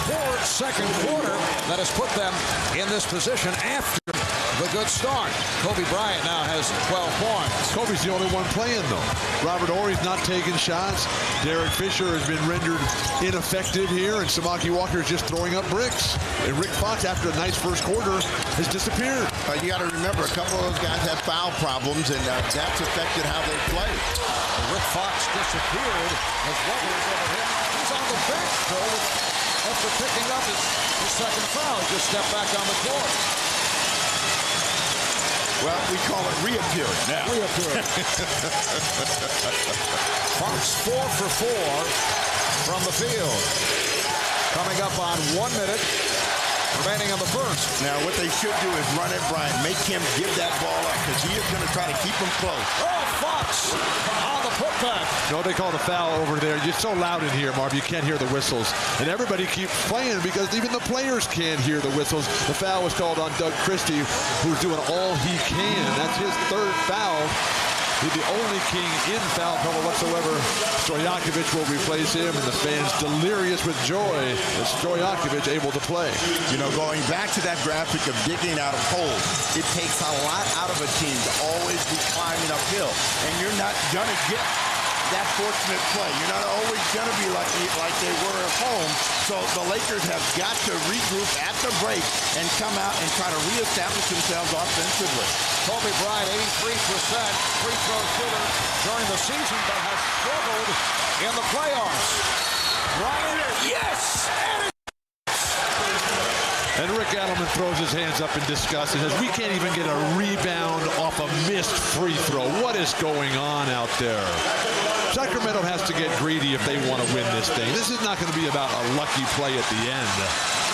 Speaker 1: poor second quarter that has put them in this position after the good start. Kobe Bryant now has 12 points.
Speaker 4: Kobe's the only one playing, though. Robert Horry's not taking shots. Derek Fisher has been rendered ineffective here, and Samaki Walker is just throwing up bricks. And Rick Fox, after a nice first quarter, has disappeared.
Speaker 3: You got to remember, a couple of those guys have foul problems, and that's affected how they play.
Speaker 1: Rick Fox disappeared as Weber is over him. He's on the bench, though, after picking up his second foul. He just stepped back on the court.
Speaker 3: Well, we call it reappearing now.
Speaker 1: Reappearing. Fox 4 for 4 from the field. Coming up on 1 minute remaining on the first.
Speaker 3: Now, what they should do is run at Bryant. Make him give that ball up because he is going to try to keep him close.
Speaker 1: Oh, Fox on the putback.
Speaker 4: No, they call the foul over there. You're so loud in here, Marv. You can't hear the whistles. And everybody keeps playing because even the players can't hear the whistles. The foul was called on Doug Christie, who's doing all he can. That's his third foul. He's the only King in foul trouble whatsoever. Stojakovic will replace him, and the fans delirious with joy as Stojakovic able to play.
Speaker 3: You know, going back to that graphic of digging out of holes, it takes a lot out of a team to always be climbing uphill. And you're not going to get that fortunate play. You're not always going to be like they were at home. So the Lakers have got to regroup at the break and come out and try to reestablish themselves offensively.
Speaker 1: Kobe Bryant, 83% free throw shooter during the season, but has struggled in the playoffs. Bryant, yes!
Speaker 4: And Rick Adelman throws his hands up in disgust and says, we can't even get a rebound off a missed free throw. What is going on out there? Sacramento has to get greedy if they want to win this thing. This is not going to be about a lucky play at the end.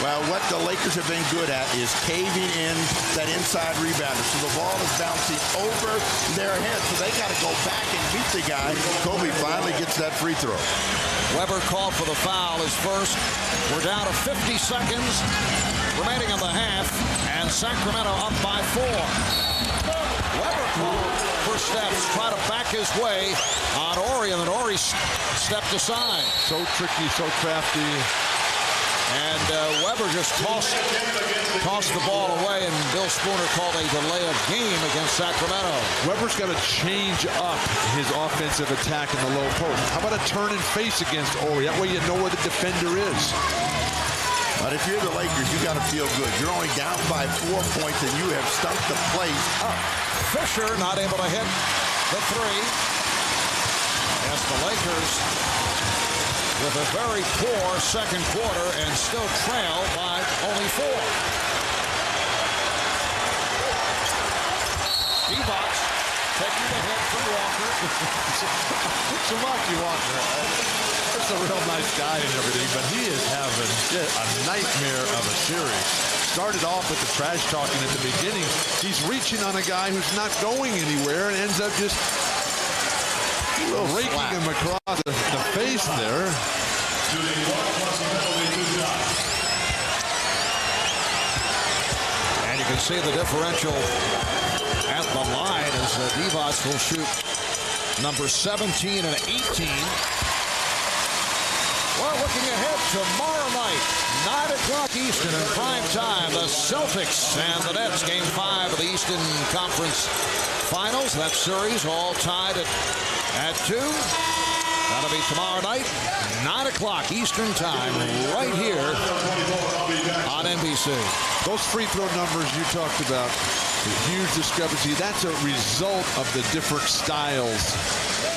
Speaker 3: Well, what the Lakers have been good at is caving in that inside rebounder. So the ball is bouncing over their head. So they got to go back and beat the guy. Kobe finally gets that free throw.
Speaker 1: Weber called for the foul, his first. We're down to 50 seconds remaining in the half, and Sacramento up by 4. Weber called for steps, try to back his way on Horry, and then Horry stepped aside.
Speaker 4: So tricky, so crafty.
Speaker 1: And Weber just tossed the ball away, and Bill Spooner called a delay of game against Sacramento.
Speaker 4: Weber's got to change up his offensive attack in the low post. How about a turn and face against Horry? That way you know where the defender is.
Speaker 3: But if you're the Lakers, you got to feel good. You're only down by 4 points, and you have stunk the place up.
Speaker 1: Fisher not able to hit the three. Yes, the Lakers with a very poor second quarter and still trail by only 4. Divac taking the hit from Walker.
Speaker 4: Samaki Walker, that's a real nice guy and everything, but he is having a nightmare of a series. Started off with the trash talking at the beginning. He's reaching on a guy who's not going anywhere and ends up just raking him across the face there.
Speaker 1: And you can see the differential at the line as Divac will shoot number 17 and 18. Well, looking ahead tomorrow night, 9 o'clock Eastern in prime time, the Celtics and the Nets, Game 5 of the Eastern Conference Finals. That series all tied at 2. That'll be tomorrow night, 9 o'clock Eastern time, right here on NBC.
Speaker 4: Those free throw numbers you talked about, A huge discrepancy. That's a result of the different styles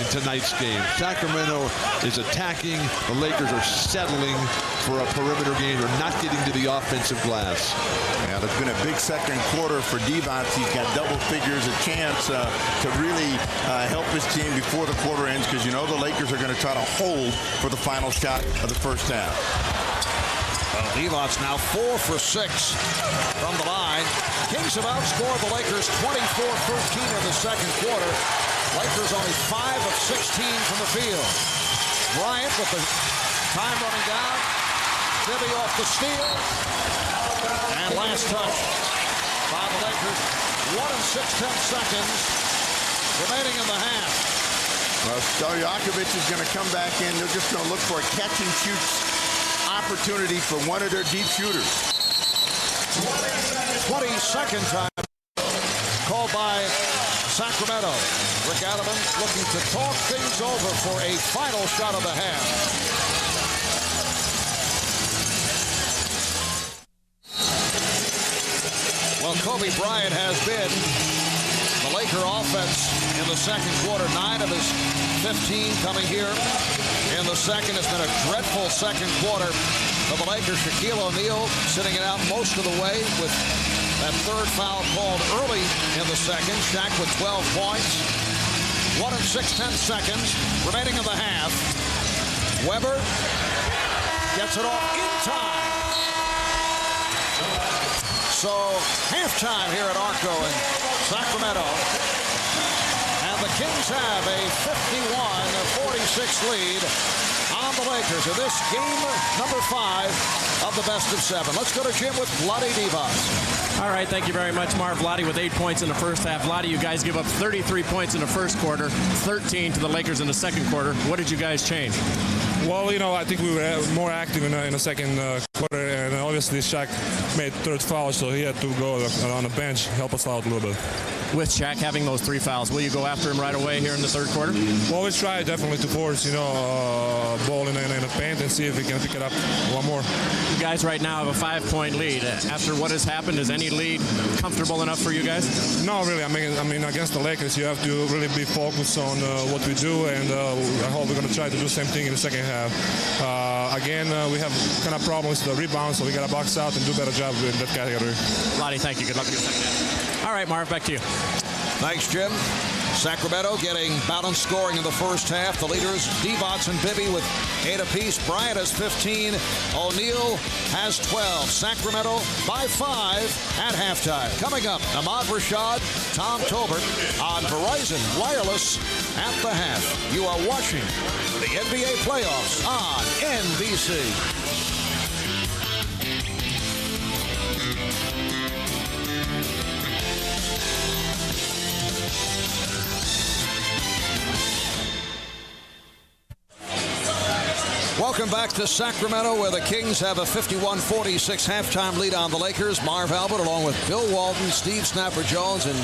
Speaker 4: in tonight's game. Sacramento is attacking. The Lakers are settling for a perimeter game. They're not getting to the offensive glass.
Speaker 3: Yeah, there's been a big second quarter for Divac. He's got double figures, a chance to really help his team before the quarter ends, because you know the Lakers are going to try to hold for the final shot of the first half.
Speaker 1: Divac's now 4 for 6 from the line. Kings have outscored the Lakers 24-13 in the second quarter. Lakers only 5 of 16 from the field. Bryant with the time running down. Bibby off the steal. And last touch by the Lakers. 1 and 6/10 seconds remaining in the half.
Speaker 3: Well, Stojakovic is going to come back in. They're just going to look for a catch and shoot opportunity for one of their deep shooters.
Speaker 1: 22nd time called by Sacramento. Rick Adelman looking to talk things over for a final shot of the half. Well, Kobe Bryant has been the Laker offense in the second quarter. 9 of his 15 coming here in the second. It's been a dreadful second quarter for the Lakers. Shaquille O'Neal sitting it out most of the way with that third foul called early in the second. Shaq with 12 points. 1 and 6/10 seconds remaining in the half. Weber gets it off in time. So halftime here at ARCO in Sacramento. And the Kings have a 51-46 lead on the Lakers in this game number 5 of the best of 7. Let's go to Jim with Vlade Divac.
Speaker 2: All right, thank you very much, Marv. Vlade with 8 points in the first half. Vlade, you guys give up 33 points in the first quarter, 13 to the Lakers in the second quarter. What did you guys change?
Speaker 9: Well, you know, I think we were more active in the second quarter, and obviously Shaq made third foul, so he had to go on the bench, help us out a little bit.
Speaker 2: With Shaq having those 3 fouls, will you go after him right away here in the third quarter?
Speaker 9: Well, we try definitely to force, ball in the paint and see if we can pick it up one more.
Speaker 2: You guys right now have a 5-point lead. After what has happened, is any lead comfortable enough for you guys?
Speaker 9: No, really. I mean, against the Lakers, you have to really be focused on what we do, and I hope we're going to try to do the same thing in the second half. Again, we have kind of problems with the rebound, so we got to box out and do a better job in that category.
Speaker 2: Lottie, thank you. Good luck in the second half. All right, Marv, back to you.
Speaker 1: Thanks, Jim. Sacramento getting balanced scoring in the first half. The leaders, Divac and Bibby with 8 apiece. Bryant has 15. O'Neal has 12. Sacramento by 5 at halftime. Coming up, Ahmad Rashad, Tom Tolbert on Verizon Wireless at the half. You are watching the NBA playoffs on NBC. Welcome back to Sacramento, where the Kings have a 51-46 halftime lead on the Lakers. Marv Albert, along with Bill Walton, Steve Snapper Jones, and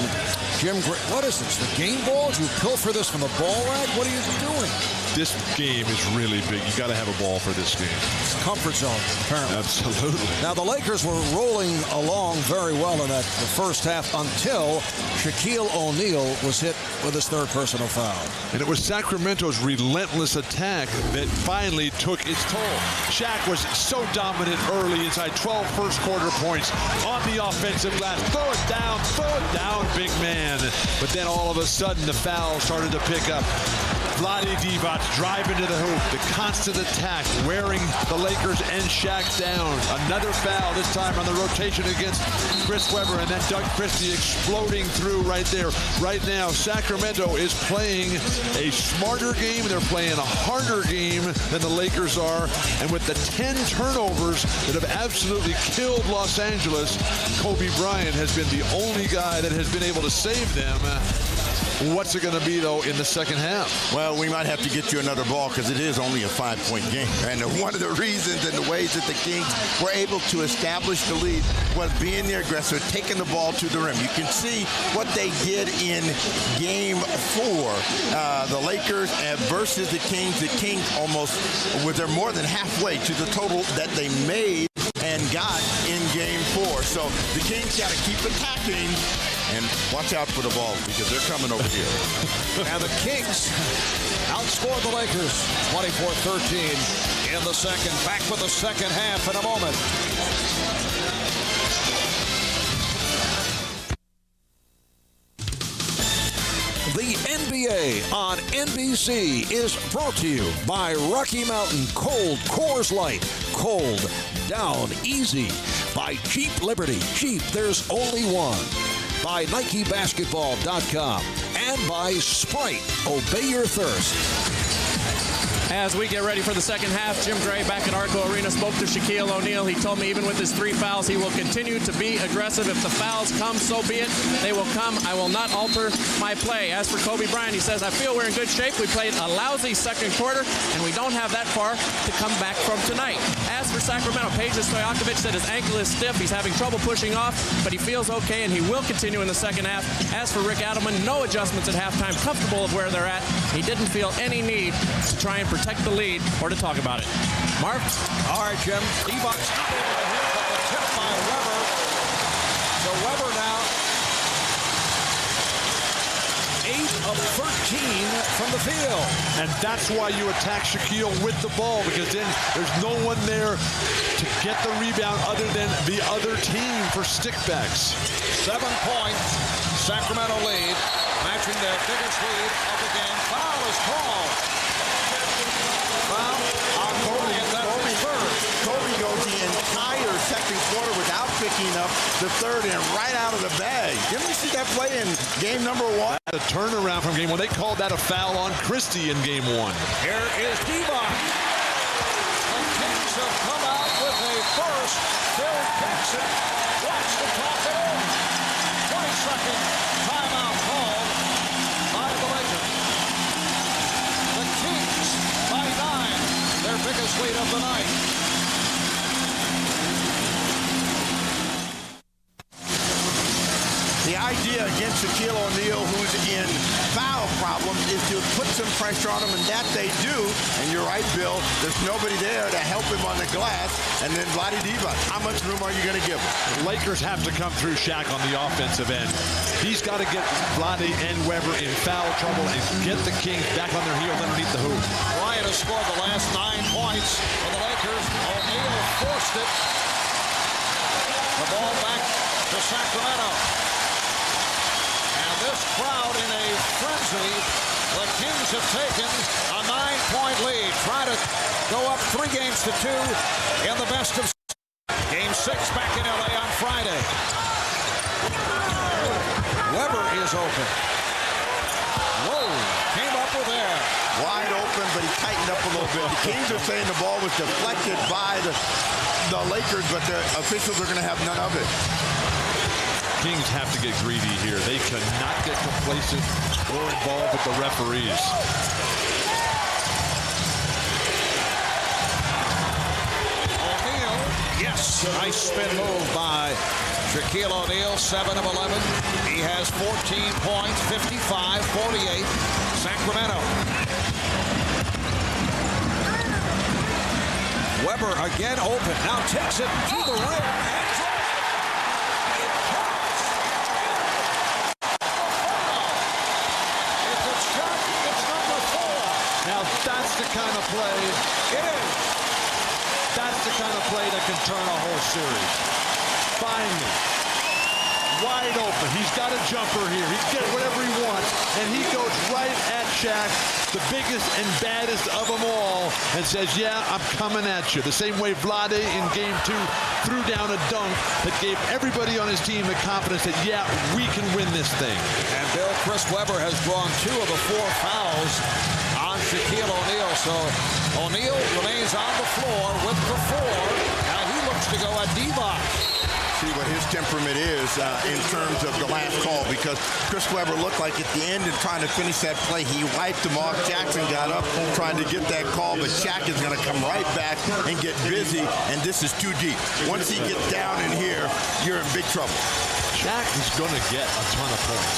Speaker 1: Jim What is this, the game ball? Did you pilfer this from the ball rack? What are you doing?
Speaker 4: This game is really big. You got to have a ball for this game.
Speaker 1: It's comfort zone, apparently.
Speaker 4: Absolutely.
Speaker 1: Now, the Lakers were rolling along very well in the first half until Shaquille O'Neal was hit with his third personal foul.
Speaker 4: And it was Sacramento's relentless attack that finally took its toll. Shaq was so dominant early, inside 12 first quarter points on the offensive glass. Throw it down, big man. But then all of a sudden, the foul started to pick up. Vlade Divac driving to the hoop. The constant attack, wearing the Lakers and Shaq down. Another foul, this time on the rotation against Chris Webber, and then Doug Christie exploding through right there. Right now, Sacramento is playing a smarter game. They're playing a harder game than the Lakers are. And with the 10 turnovers that have absolutely killed Los Angeles, Kobe Bryant has been the only guy that has been able to save them. What's it going to be, though, in the second half?
Speaker 3: Well, we might have to get you another ball because it is only a 5-point game. And one of the reasons and the ways that the Kings were able to establish the lead was being the aggressor, taking the ball to the rim. You can see what they did in Game 4. The Lakers versus the Kings. The Kings almost they're more than halfway to the total that they made and got in Game 4. So the Kings got to keep attacking And watch out for the ball because they're coming over here.
Speaker 1: And the Kings outscored the Lakers 24-13 in the second. Back with the second half in a moment. The NBA on NBC is brought to you by Rocky Mountain Cold Coors Light. Cold, down, easy. By Jeep Liberty. Jeep, there's only one. By NikeBasketball.com. And by Sprite. Obey your thirst.
Speaker 2: As we get ready for the second half, Jim Gray back at ARCO Arena spoke to Shaquille O'Neal. He told me even with his 3 fouls, he will continue to be aggressive. If the fouls come, so be it. They will come. I will not alter my play. As for Kobe Bryant, he says, I feel we're in good shape. We played a lousy second quarter, and we don't have that far to come back from tonight. As for Sacramento, Peja Stojakovic said his ankle is stiff. He's having trouble pushing off, but he feels okay, and he will continue in the second half. As for Rick Adelman, no adjustments at halftime, comfortable of where they're at. He didn't feel any need to try and protect the lead or to talk about it. Mark?
Speaker 1: All right, Jim. Divac not able to hit, but the tip by Weber. So Weber now 8 of 13 from the field.
Speaker 4: And that's why you attack Shaquille with the ball, because then there's no one there to get the rebound other than the other team for stickbacks.
Speaker 1: 7-point Sacramento lead, matching their biggest lead of the game. Foul is called. Foul on Bryant. That's his third.
Speaker 3: Kobe goes the entire second quarter without picking up the third and right out of the bag. Didn't we see that play in game number 1?
Speaker 4: A turnaround from game 1. They called that a foul on Christie in game 1.
Speaker 1: Here is Divac. The Kings have come out with a first. Phil Jackson wants to talk it over. 20-second timeout called by the Lakers. The Kings by 9, their biggest lead of the night.
Speaker 3: The idea against Shaquille O'Neal, who's in foul problems, is to put some pressure on him, and that they do. And you're right, Bill. There's nobody there to help him on the glass. And then Vlade Divac, how much room are you going to give him?
Speaker 4: The Lakers have to come through Shaq on the offensive end. He's got to get Vlade and Weber in foul trouble and get the Kings back on their heels underneath the hoop.
Speaker 1: Bryant has scored the last 9 points for the Lakers. O'Neal forced it. The ball back to Sacramento. And this crowd in a frenzy. The Kings have taken a 9-point lead. Try to go up 3 games to 2 in the best of Game 6 back in LA on Friday. Weber is open. Whoa, came up with air.
Speaker 3: Wide open, but he tightened up a little bit. The Kings are saying the ball was deflected by the Lakers, but the officials are going to have none of it.
Speaker 4: Kings have to get greedy here. They cannot get complacent or involved with the referees.
Speaker 1: O'Neal, yes, nice spin move by Shaquille O'Neal, 7 of 11. He has 14 points, 55-48. Sacramento. Weber again open, now takes it to the rim.
Speaker 4: Now that's the kind of play.
Speaker 1: It is.
Speaker 4: That's the kind of play that can turn a whole series. Finally, wide open. He's got a jumper here. He can get whatever he wants, and he goes right at Shaq, the biggest and baddest of them all, and says, yeah, I'm coming at you. The same way Vlade in game 2 threw down a dunk that gave everybody on his team the confidence that, yeah, we can win this thing.
Speaker 1: And Bill, Chris Weber has drawn 2 of the 4 fouls on Shaquille O'Neal. So O'Neal remains on the floor with the 4. Now he looks to go at Divac.
Speaker 3: See what his temperament is in terms of the last call, because Chris Weber looked like at the end and trying to finish that play, he wiped him off. Jackson got up trying to get that call, but Shaq is going to come right back and get busy, and this is too deep. Once he gets down in here, you're in big trouble.
Speaker 4: Shaq is going to get a ton of points.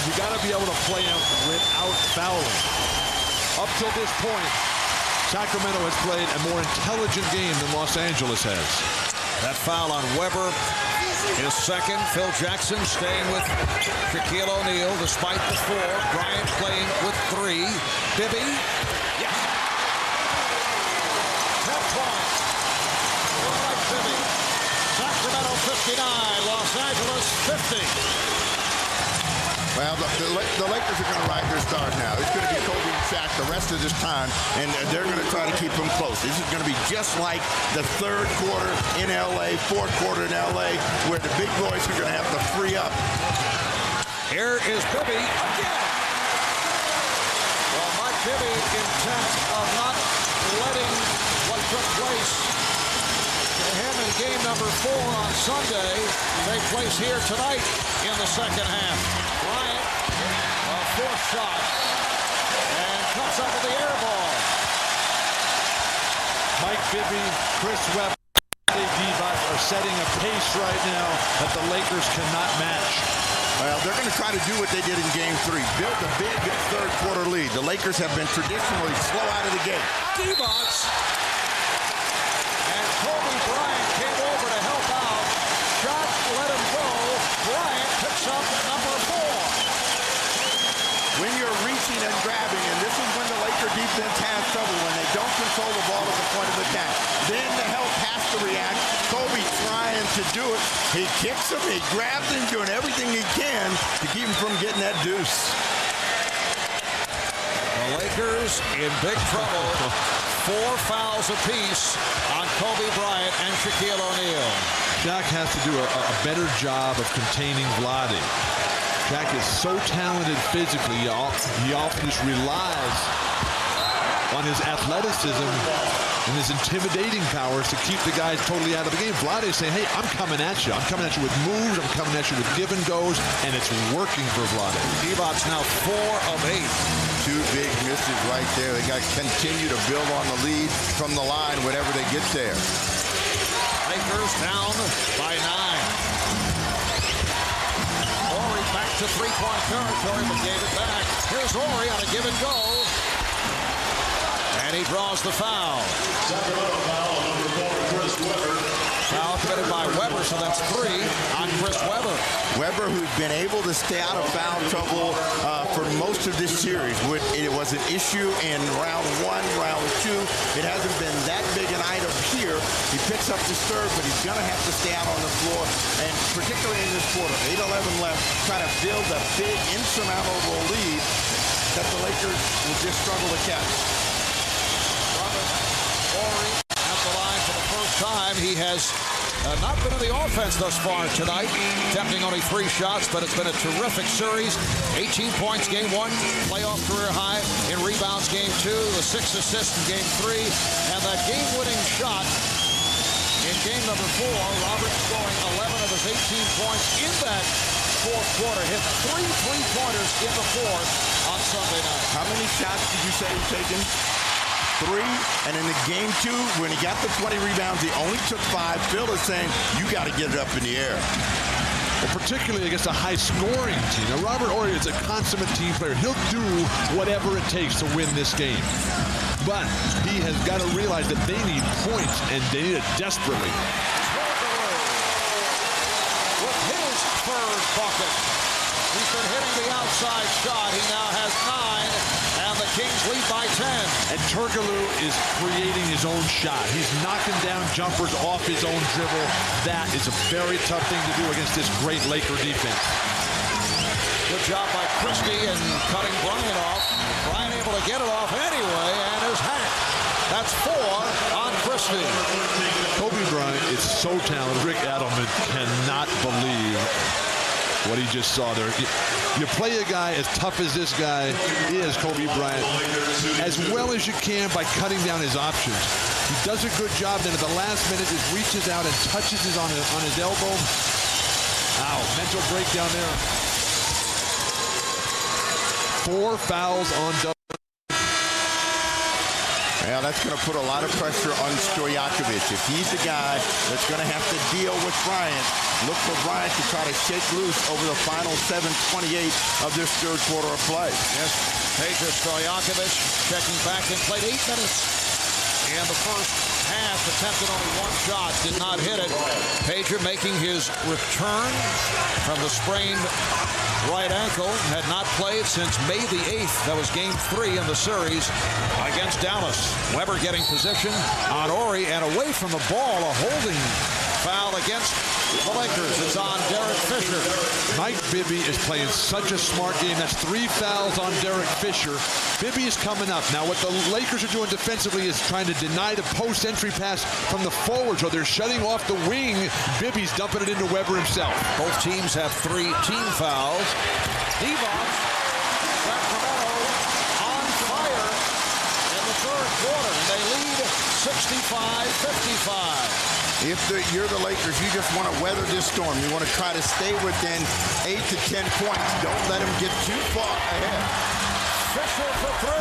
Speaker 4: You got to be able to play out without fouling. Up till this point, Sacramento has played a more intelligent game than Los Angeles has.
Speaker 1: That foul on Weber His second, Phil Jackson staying with Shaquille O'Neal despite the 4. Bryant playing with 3. Bibby. Yes. 10 points. Mike Bibby. Sacramento 59, Los Angeles 50.
Speaker 3: Well, the Lakers are going to ride their stars now. It's going to be Kobe and Shaq the rest of this time, and they're going to try to keep them close. This is going to be just like the third quarter in L.A., fourth quarter in L.A., where the big boys are going to have to free up.
Speaker 1: Here is Bibby again. Well, Mike Bibby intent of not letting what took place to him in game number 4 on Sunday take place here tonight in the second half. Bryant, a 4th shot, and comes up with the air ball.
Speaker 4: Mike Bibby, Chris Webber, Divac are setting a pace right now that the Lakers cannot match.
Speaker 3: Well, they're going to try to do what they did in Game 3, build a big third quarter lead. The Lakers have been traditionally slow out of the gate.
Speaker 1: Divac and Kobe Bryant came over to help out. Shaq let him go. Bryant picks up number 4.
Speaker 3: When you're reaching and grabbing, and this is when the Laker defense has trouble, when they don't control the ball at the point of attack. Then the help has to react. Kobe trying to do it. He kicks him, he grabs him, doing everything he can to keep him from getting that deuce.
Speaker 1: The Lakers in big trouble. 4 fouls apiece on Kobe Bryant and Shaquille O'Neal.
Speaker 4: Shaq has to do a better job of containing Vlade. Shaq is so talented physically, he often just relies on his athleticism and his intimidating powers to keep the guys totally out of the game. Vlade is saying, hey, I'm coming at you. I'm coming at you with moves. I'm coming at you with give and goes, and it's working for Vlade.
Speaker 1: Divac's now 4 of 8.
Speaker 3: 2 big misses right there. They got to continue to build on the lead from the line whenever they get there.
Speaker 1: Lakers down by 9. Horry back to 3-point territory, but gave it back. Here's Horry on a give and go. And he draws the foul. Foul committed by Webber, so that's 3 on Chris Webber.
Speaker 3: Webber, who's been able to stay out of foul trouble for most of this series. It was an issue in round 1, round 2. It hasn't been that big an item here. He picks up the serve, but he's going to have to stay out on the floor. And particularly in this quarter, 8:11 left, try to build a big, insurmountable lead that the Lakers will just struggle to catch.
Speaker 1: Horry at the line for the first time. He has not been in the offense thus far tonight, attempting only 3 shots, but it's been a terrific series. 18 points game 1, playoff career high in rebounds game 2, the 6 assists in game 3, and that game-winning shot in game number 4. Robert scoring 11 of his 18 points in that fourth quarter. Hit 3 3-pointers in the fourth on Sunday night.
Speaker 3: How many shots did you say he's taken? 3, and in the game 2, when he got the 20 rebounds, he only took 5. Phil is saying, you got to get it up in the air.
Speaker 4: Well, particularly against a high-scoring team. Now, Robert Horry is a consummate team player. He'll do whatever it takes to win this game. But he has got to realize that they need points, and they need it desperately.
Speaker 1: With his third bucket, he's been hitting the outside shot. He now has 9. And the Kings lead by 10.
Speaker 4: And Turkoglu is creating his own shot. He's knocking down jumpers off his own dribble. That is a very tough thing to do against this great Laker defense.
Speaker 1: Good job by Christie in cutting Bryant off. Bryant able to get it off anyway, and is hacked. That's 4 on Christie.
Speaker 4: Kobe Bryant is so talented. Rick Adelman cannot believe what he just saw there. You play a guy as tough as this guy is, Kobe Bryant, as well as you can by cutting down his options. He does a good job, then at the last minute just reaches out and touches his on his elbow. Ow, mental breakdown there. 4 fouls on double.
Speaker 3: Well, that's going to put a lot of pressure on Stojakovic. If he's the guy that's going to have to deal with Bryant, look for Bryant to try to shake loose over the final 7:28 of this third quarter of play.
Speaker 1: Yes, Peja Stojakovic checking back and played 8 minutes in the first half, attempted only one shot, did not hit it. Pager making his return from the sprained right ankle, had not played since May the 8th. That was game 3 in the series against Dallas. Weber getting position on Ori and away from the ball, a holding foul against the Lakers. It's on Derek Fisher.
Speaker 4: Mike Bibby is playing such a smart game. That's 3 fouls on Derek Fisher. Bibby is coming up. Now what the Lakers are doing defensively is trying to deny the post-entry pass from the forwards, or they're shutting off the wing. Bibby's dumping it into Weber himself.
Speaker 1: Both teams have 3 team fouls. Divac, Sacramento on fire in the third quarter. And they lead 65-55.
Speaker 3: If you're the Lakers, you just want to weather this storm. You want to try to stay within 8 to 10 points. Don't let them get too far ahead.
Speaker 1: Fisher for 3.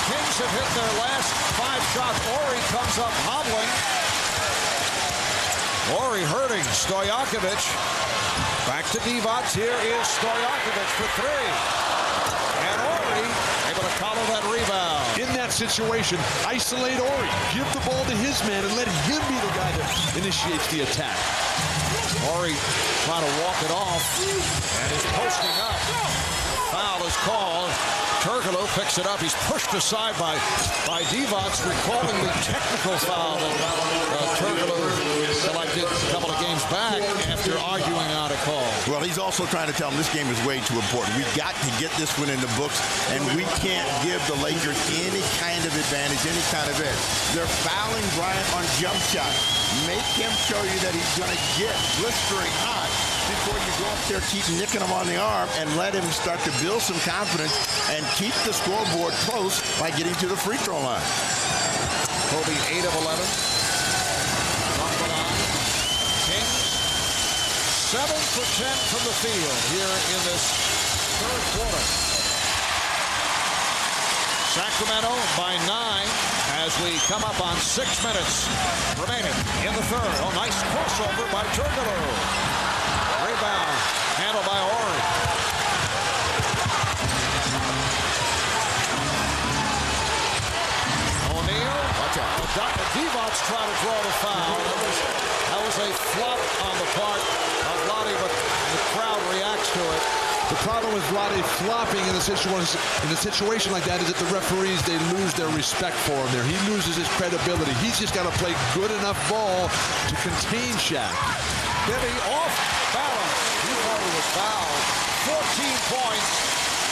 Speaker 1: Kings have hit their last 5 shots. Ori comes up hobbling. Ori hurting Stojakovic. Back to Divac. Here is Stojakovic for 3. And Ori able to follow that rebound.
Speaker 4: In that situation, isolate Ori. Give the ball to his man and let him be the guy that initiates the attack.
Speaker 1: Ori trying to walk it off and is posting up. Foul is called. Turkoglu picks it up. He's pushed aside by Divac, recalling the technical foul that Turkoglu selected a couple of games back after arguing out a call.
Speaker 3: Well, he's also trying to tell him this game is way too important. We've got to get this one in the books, and we can't give the Lakers any kind of advantage, any kind of edge. They're fouling Bryant on jump shots. Make him show you that he's going to get blistering hot before you go up there, keep nicking him on the arm, and let him start to build some confidence and keep the scoreboard close by getting to the free throw line.
Speaker 1: Kobe 8 of 11. Off the line. Kings 7 for 10 from the field here in this third quarter. Sacramento by 9 as we come up on 6 minutes remaining in the third. Oh, nice crossover by Turkoglu. Rebound handled by Ori. O'Neal. Watch out. Divac tried to draw the foul. That was a flop on the part of Lottie, but the crowd reacts to it.
Speaker 4: The problem with Vlade flopping in a situation like that is that the referees, they lose their respect for him there. He loses his credibility. He's just got to play good enough ball to contain Shaq.
Speaker 1: Bibby off balance. He thought he was fouled. 14 points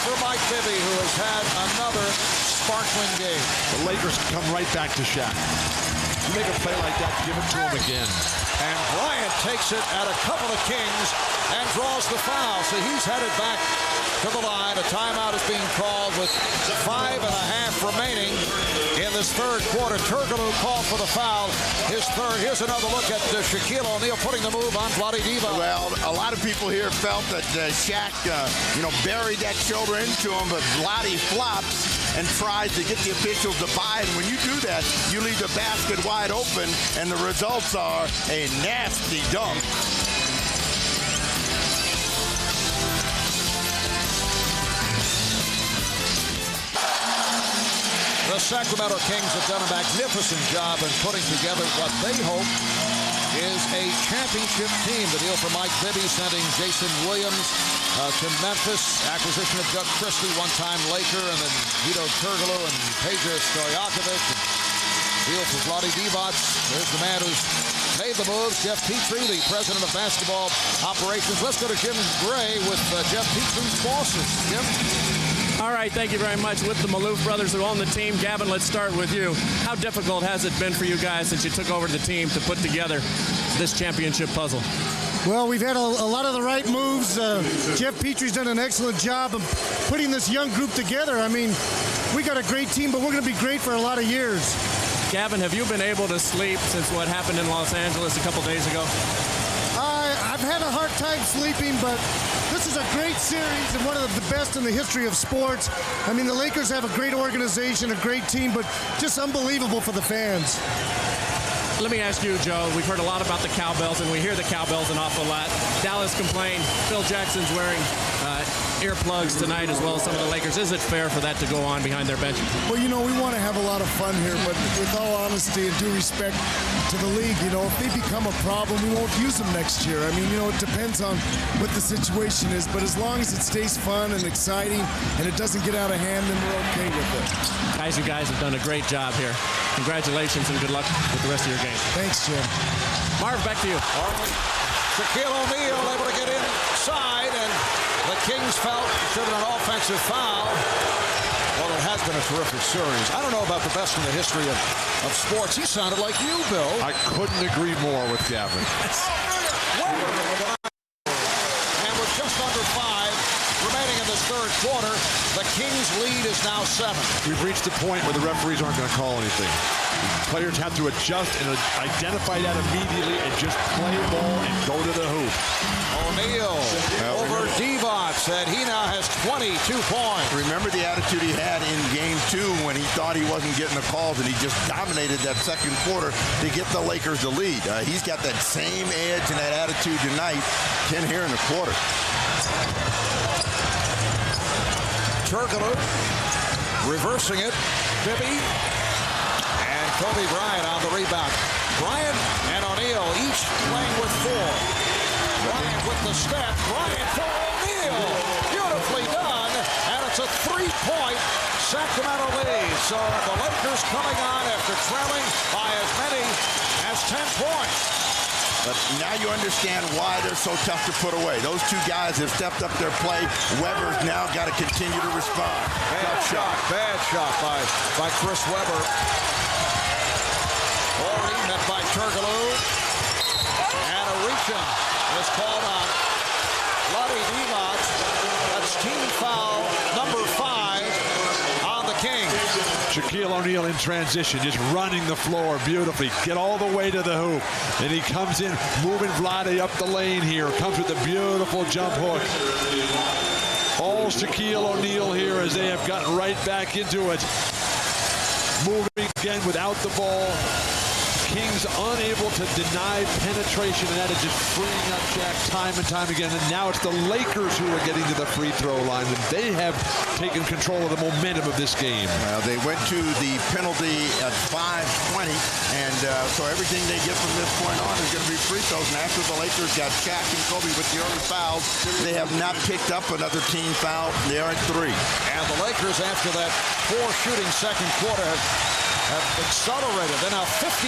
Speaker 1: for Mike Bibby, who has had another sparkling game.
Speaker 4: The Lakers come right back to Shaq. You make a play like that, give it to him again.
Speaker 1: And Bryant takes it at a couple of Kings and draws the foul. So he's headed back to the line. A timeout is being called with 5.5 remaining in this third quarter. Turkoglu called for the foul. His third. Here's another look at Shaquille O'Neal putting the move on Vlade Divac.
Speaker 3: Well, a lot of people here felt that Shaq, buried that shoulder into him, but Vlade flops and tries to get the officials to buy it. And when you do that, you leave the basket wide open, and the results are a nasty dunk.
Speaker 1: The Sacramento Kings have done a magnificent job in putting together what they hope is a championship team. The deal for Mike Bibby sending Jason Williams to Memphis. Acquisition of Doug Christie, one-time Laker, and then Vito Turkoglu and Peja Stojakovic. Deal for Vlade Divac. There's the man who's made the moves, Jeff Petrie, the president of basketball operations. Let's go to Jim Gray with Jeff Petrie's bosses. Jim?
Speaker 2: All right, thank you very much. With the Maloof brothers who own the team, Gavin, let's start with you. How difficult has it been for you guys since you took over the team to put together this championship puzzle?
Speaker 6: Well, we've had a lot of the right moves. Jeff Petrie's done an excellent job of putting this young group together. I mean, we got a great team, but we're going to be great for a lot of years.
Speaker 2: Gavin, have you been able to sleep since what happened in Los Angeles a couple days ago?
Speaker 6: I've had a hard time sleeping, but this is a great series and one of the best in the history of sports. I mean, the Lakers have a great organization, a great team, but just unbelievable for the fans.
Speaker 2: Let me ask you, Joe, we've heard a lot about the cowbells, and we hear the cowbells an awful lot. Dallas complained. Phil Jackson's wearing earplugs tonight, as well as some of the Lakers. Is it fair for that to go on behind their bench?
Speaker 10: Well, you know, we want to have a lot of fun here, but with all honesty and due respect to the league, you know, if they become a problem, we won't use them next year. I mean, you know, it depends on what the situation is, but as long as it stays fun and exciting and it doesn't get out of hand, then we're okay with it.
Speaker 2: Guys, you guys have done a great job here. Congratulations and good luck with the rest of your game.
Speaker 10: Thanks, Jim.
Speaker 2: Marv, back to you.
Speaker 1: Shaquille O'Neal able to get inside, and the Kings felt should have been an offensive foul. Well, it has been a terrific series. I don't know about the best in the history of sports. He sounded like you, Bill.
Speaker 4: I couldn't agree more with Gavin.
Speaker 1: And with just under 5 remaining in this third quarter, the Kings' lead is now 7.
Speaker 4: We've reached the point where the referees aren't going to call anything. Players have to adjust and identify that immediately and just play ball and go to the hoop.
Speaker 1: O'Neal over Divac, and he now has 22 points.
Speaker 3: Remember the attitude he had in Game 2 when he thought he wasn't getting the calls, and he just dominated that second quarter to get the Lakers the lead. He's got that same edge and that attitude tonight. 10 here in the quarter.
Speaker 1: Turkoglu reversing it. Bibby and Kobe Bryant on the rebound. Bryant and O'Neal each playing with 4. Bryant with the step. Bryant for O'Neal. Beautifully done. And it's a 3-point Sacramento lead. So the Lakers coming on after trailing by as many as 10 points.
Speaker 3: But now you understand why they're so tough to put away. Those two guys have stepped up their play. Weber's now got to continue to respond.
Speaker 1: Bad shot by Chris Webber. Already met by Turkoglu. And a reach-in is called on Vlade Divac. That's team foul number 5 on the Kings.
Speaker 4: Shaquille O'Neal in transition, just running the floor beautifully. Get all the way to the hoop. And he comes in, moving Vlade up the lane here. Comes with a beautiful jump hook. All Shaquille O'Neal here as they have gotten right back into it. Moving again without the ball. Kings unable to deny penetration, and that is just freeing up Shaq time and time again. And now it's the Lakers who are getting to the free throw line, and they have taken control of the momentum of this game.
Speaker 3: Well, they went to the penalty at 5:20, and so everything they get from this point on is going to be free throws. And after the Lakers got Shaq and Kobe with the early fouls, they have not picked up another team foul. They are at 3.
Speaker 1: And the Lakers, after that 4-shooting second quarter, have accelerated. They're now 54%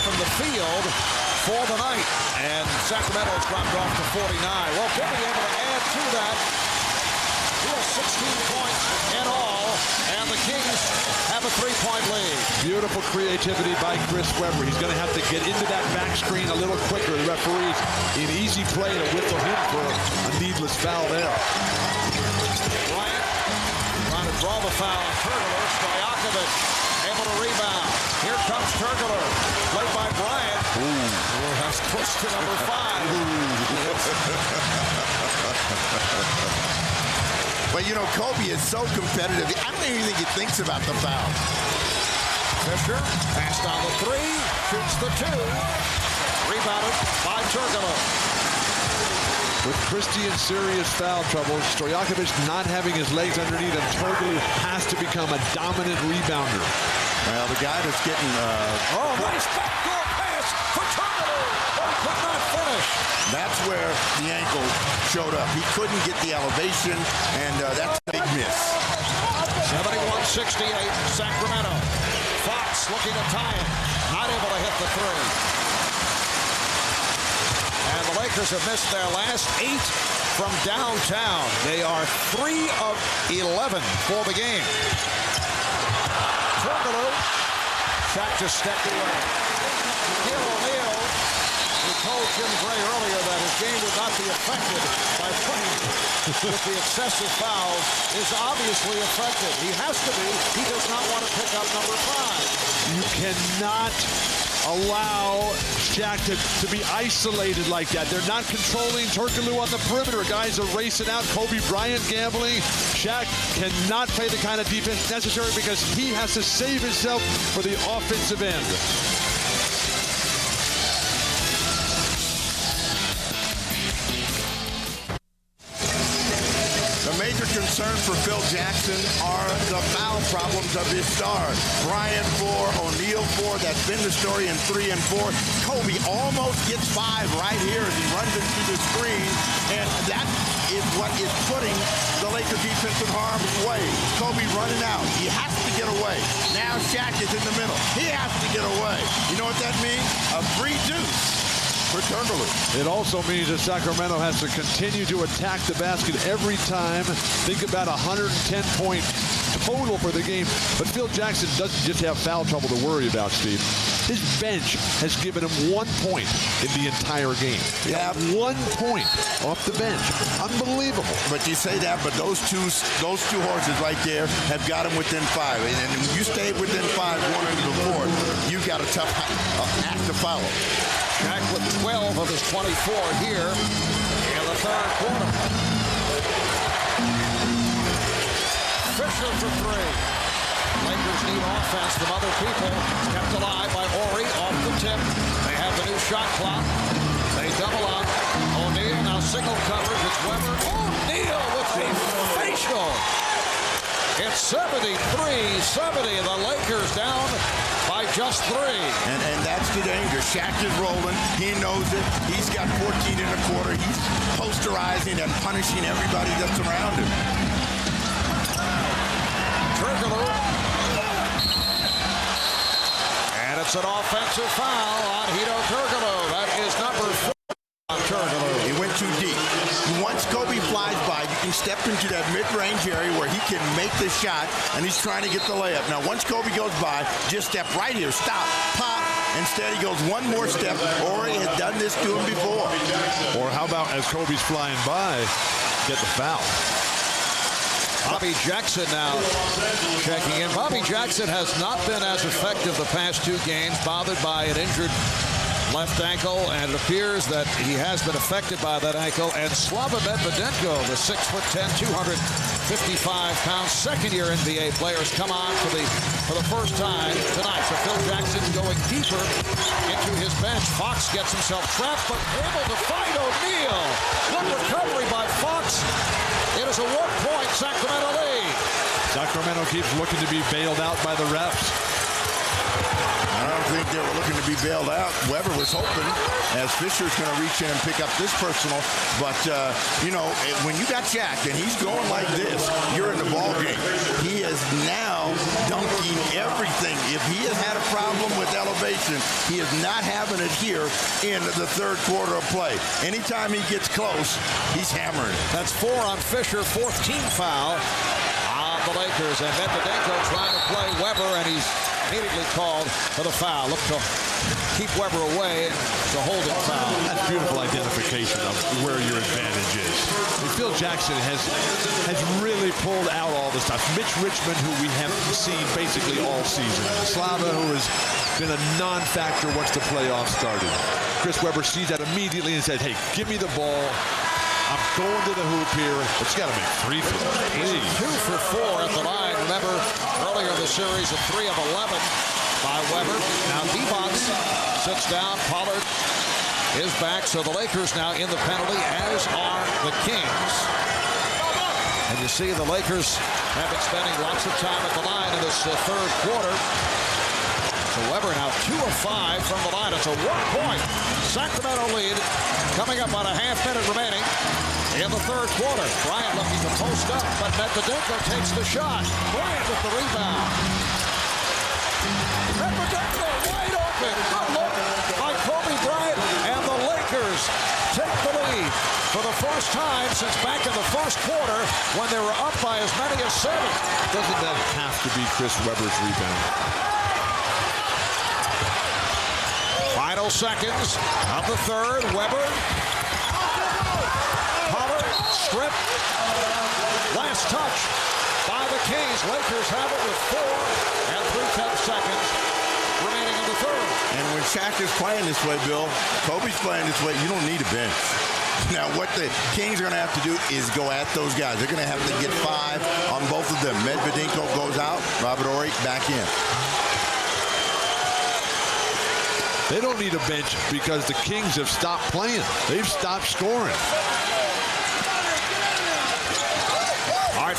Speaker 1: from the field for the night. And Sacramento's dropped off to 49. Well, Bibby able to add to that. He has 16 points in all, and the Kings have a 3-point lead.
Speaker 4: Beautiful creativity by Chris Webber. He's going to have to get into that back screen a little quicker. The referees, an easy play to whistle him for a needless foul there.
Speaker 1: Bryant trying to draw the foul on Turkoglu. Stojakovic able to rebound. Here comes Turkoglu. Played by Bryant. That's close to number 5.
Speaker 3: But, you know, Kobe is so competitive. I don't even think he thinks about the foul.
Speaker 1: Fisher passed on the 3. Shoots the 2. Rebounded by Turkoglu.
Speaker 4: With Christie in serious foul trouble, Stojakovic not having his legs underneath, and Turkoglu has to become a dominant rebounder.
Speaker 3: Well, the guy that's getting...
Speaker 1: nice backdoor pass for Turkoglu, but he could not finish.
Speaker 3: That's where the ankle showed up. He couldn't get the elevation, and that's a big miss.
Speaker 1: 71-68, Sacramento. Fox looking to tie it. Not able to hit the 3. And the Lakers have missed their last 8 from downtown. They are 3 of 11 for the game. Turkoglu. Shaq just stepped away. Shaquille O'Neal, who told Jim Gray earlier that his game would not be affected by playing with the excessive fouls, is obviously affected. He has to be. He does not want to pick up number 5.
Speaker 4: You cannot allow Shaq to be isolated like that. They're not controlling Turkoglu on the perimeter. Guys are racing out. Kobe Bryant gambling. Shaq cannot play the kind of defense necessary because he has to save himself for the offensive end.
Speaker 3: major concern for Phil Jackson are the foul problems of his stars. Bryant 4, O'Neal 4. That's been the story in 3 and 4. Kobe almost gets 5 right here as he runs into the screen, and that is what is putting the Laker defense in harm's way. Kobe running out. He has to get away. Now Shaq is in the middle. He has to get away. You know what that means? A free deuce for Turnerly.
Speaker 4: It also means that Sacramento has to continue to attack the basket every time. Think about 110 point total for the game. But Phil Jackson doesn't just have foul trouble to worry about, Steve. His bench has given him 1 point in the entire game.
Speaker 3: Yeah,
Speaker 4: 1 point off the bench. Unbelievable.
Speaker 3: But you say that, but those two horses right there have got him within 5. And when you stay within 5 going into the fourth, you've got a tough act to follow.
Speaker 1: Shaq with 12 of his 24 here in the third quarter. Fisher for 3. Lakers need offense from other people. Kept alive by Horry off the tip. They have the new shot clock. They double up. O'Neal now single coverage with Weber. O'Neal with a facial. It's 73-70. The Lakers down by just 3.
Speaker 3: And that's the danger. Shaq is rolling. He knows it. He's got 14 and a quarter. He's posterizing and punishing everybody that's around him.
Speaker 1: Turkoglu. And it's an offensive foul on Hedo Turkoglu. That is number 4 on Turkoglu.
Speaker 3: He went too deep. Once Kobe flies by, you can step into that mid-range area where he can make the shot, and he's trying to get the layup. Now, once Kobe goes by, just step right here. Stop. Pop. Instead, he goes one more step. Horry had done this to him before.
Speaker 4: Or how about as Kobe's flying by, get the foul.
Speaker 1: Bobby Jackson now checking in. Bobby Jackson has not been as effective the past 2 games, bothered by an injured left ankle, and it appears that he has been affected by that ankle. And Slava Medvedenko, the 6'10", 255-pound second-year NBA player, has come on for the first time tonight. So Phil Jackson going deeper into his bench. Fox gets himself trapped, but able to fight O'Neal. Good recovery by Fox. It is a 1-point Sacramento lead.
Speaker 4: Sacramento keeps looking to be bailed out by the refs.
Speaker 3: I don't think they were looking to be bailed out. Weber was hoping, as Fisher's going to reach in and pick up this personal. But, you know, when you got Shaq and he's going like this, you're in the ball game. He is now dunking everything. If he has had a problem with elevation, he is not having it here in the third quarter of play. Anytime he gets close, he's hammering.
Speaker 1: That's 4 on Fisher, 4th team foul on the Lakers. And Medvedenko trying to play Weber, and he's immediately called for the foul. Look to keep Weber away. It's a holding foul.
Speaker 4: That's beautiful identification of where your advantage is. And Phil Jackson has really pulled out all the stuff. Mitch Richmond, who we haven't seen basically all season. Slava, who has been a non-factor once the playoffs started. Chris Webber sees that immediately and says, hey, give me the ball. I'm going to the hoop here. But you got to make free throws.
Speaker 1: He's 2 for 4 at the line. Remember, earlier in the series, a 3 of 11 by Weber. Now Divac sits down. Pollard is back. So the Lakers now in the penalty, as are the Kings. And you see the Lakers have been spending lots of time at the line in this third quarter. So Weber now 2 of 5 from the line. It's a 1-point Sacramento lead. Coming up on a half minute remaining in the third quarter. Bryant looking to post up, but Medvedenko takes the shot. Bryant with the rebound. Medvedenko wide open. Good look by Kobe Bryant, and the Lakers take the lead for the first time since back in the first quarter when they were up by as many as 7.
Speaker 4: Doesn't that have to be Chris Webber's rebound?
Speaker 1: Final seconds of the third. Weber. Pollard. Strip. Last touch by the Kings. Lakers have it with 4 and 3/10 seconds remaining in the third.
Speaker 3: And when Shaq is playing this way, Bill, Kobe's playing this way, you don't need a bench. Now, what the Kings are going to have to do is go at those guys. They're going to have to get 5 on both of them. Medvedenko goes out. Robert Horry back in.
Speaker 4: They don't need a bench because the Kings have stopped playing. They've stopped scoring.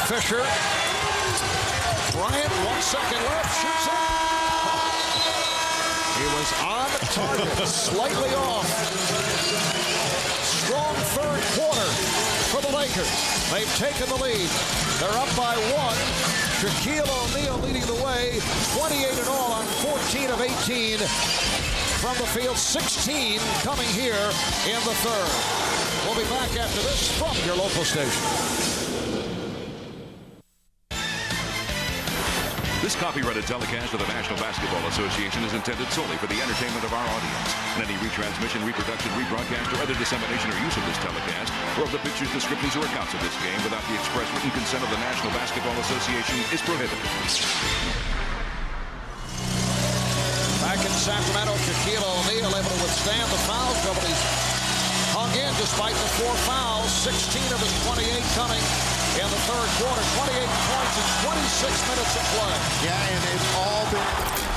Speaker 1: Fisher. Bryant, 1 second left, shoots it. He was on target, slightly off. Strong third quarter for the Lakers. They've taken the lead. They're up by 1. Shaquille O'Neal leading the way, 28 in all on 14 of 18 from the field, 16 coming here in the third. We'll be back after this from your local station.
Speaker 11: This copyrighted telecast of the National Basketball Association is intended solely for the entertainment of our audience. And any retransmission, reproduction, rebroadcast, or other dissemination or use of this telecast, or of the pictures, descriptions, or accounts of this game without the express written consent of the National Basketball Association is prohibited.
Speaker 1: Back in Sacramento, Shaquille O'Neal able to withstand the foul trouble. He's hung in despite the 4 fouls, 16 of his 28 coming in the third quarter, 28 points in 26 minutes of play.
Speaker 3: Yeah, and it's all been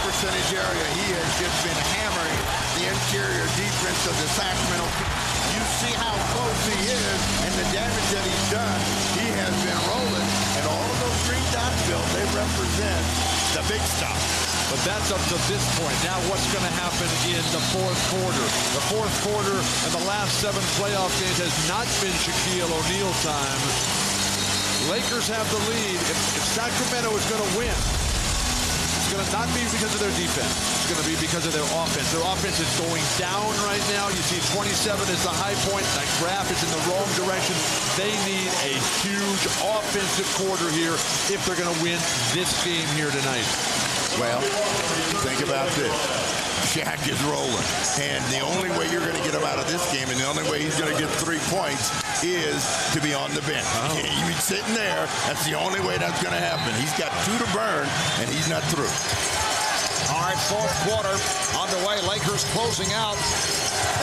Speaker 3: percentage area. He has just been hammering the interior defense of the Sacramento Kings. You see how close he is and the damage that he's done. He has been rolling, and all of those green dots, Bill, they represent the big stuff.
Speaker 4: But that's up to this point. Now what's going to happen in the fourth quarter? The fourth quarter and the last 7 playoff games has not been Shaquille O'Neal time. Lakers have the lead. If Sacramento is going to win, it's going to not be because of their defense. It's going to be because of their offense. Their offense is going down right now. You see 27 is the high point. That graph is in the wrong direction. They need a huge offensive quarter here if they're going to win this game here tonight.
Speaker 3: Well, think about this. Shaq is rolling, and the only way you're going to get him out of this game, and the only way he's going to get 3 points, is to be on the bench. You be sitting there. That's the only way that's going to happen. He's got 2 to burn, and he's not through.
Speaker 1: All right, fourth quarter underway. Lakers closing out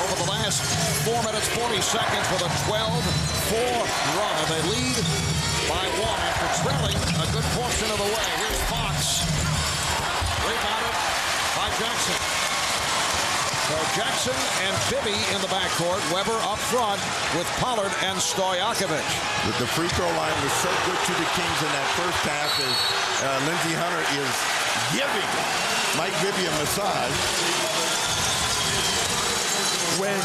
Speaker 1: over the last 4 minutes, 40 seconds with a 12-4 run. And they lead by 1 after trailing a good portion of the way. Here's Fox. Rebounded by Jackson. So Jackson and Bibby in the backcourt. Weber up front with Pollard and Stojakovic.
Speaker 3: The free throw line was so good to the Kings in that first half as Lindsey Hunter is giving Mike Bibby a massage.
Speaker 4: When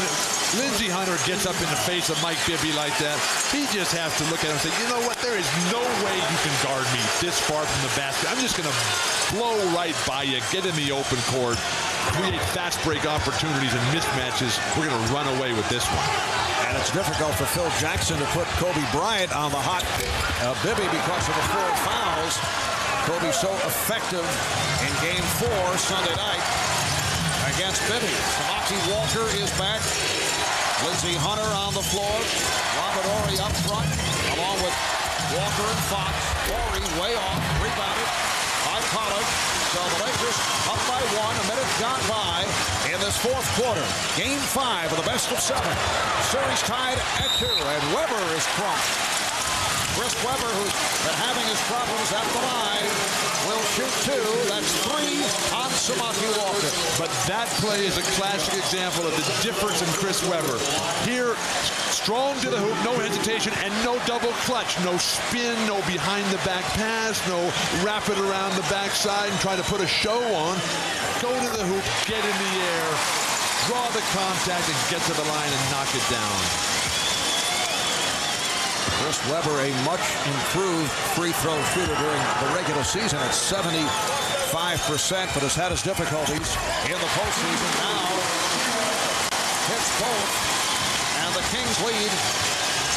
Speaker 4: Lindsey Hunter gets up in the face of Mike Bibby like that, he just has to look at him and say, you know what, there is no way you can guard me this far from the basket. I'm just going to blow right by you, get in the open court, create fast break opportunities and mismatches. We're going to run away with this one.
Speaker 1: And it's difficult for Phil Jackson to put Kobe Bryant on the hot Bibby because of the 4 fouls. Kobe so effective in Game 4 Sunday night against Bibby. Samaki Walker is back. Lindsey Hunter on the floor. Robert Horry up front, along with Walker and Fox. Horry way off, rebounded by Pollard. So the Lakers up by 1. A minute gone by in this fourth quarter. Game 5 of the best of 7. Series tied at 2, and Weber is crunched. Chris Weber, who's been having his problems at the line, will shoot 2. That's 3 on Samaki Walker.
Speaker 4: But that play is a classic example of the difference in Chris Weber. Here, strong to the hoop, no hesitation, and no double clutch. No spin, no behind-the-back pass, no wrap it around the backside and try to put a show on. Go to the hoop, get in the air, draw the contact, and get to the line and knock it down.
Speaker 1: Chris Weber, a much improved free throw shooter during the regular season at 75%, but has had his difficulties in the postseason. Now hits both, and the Kings lead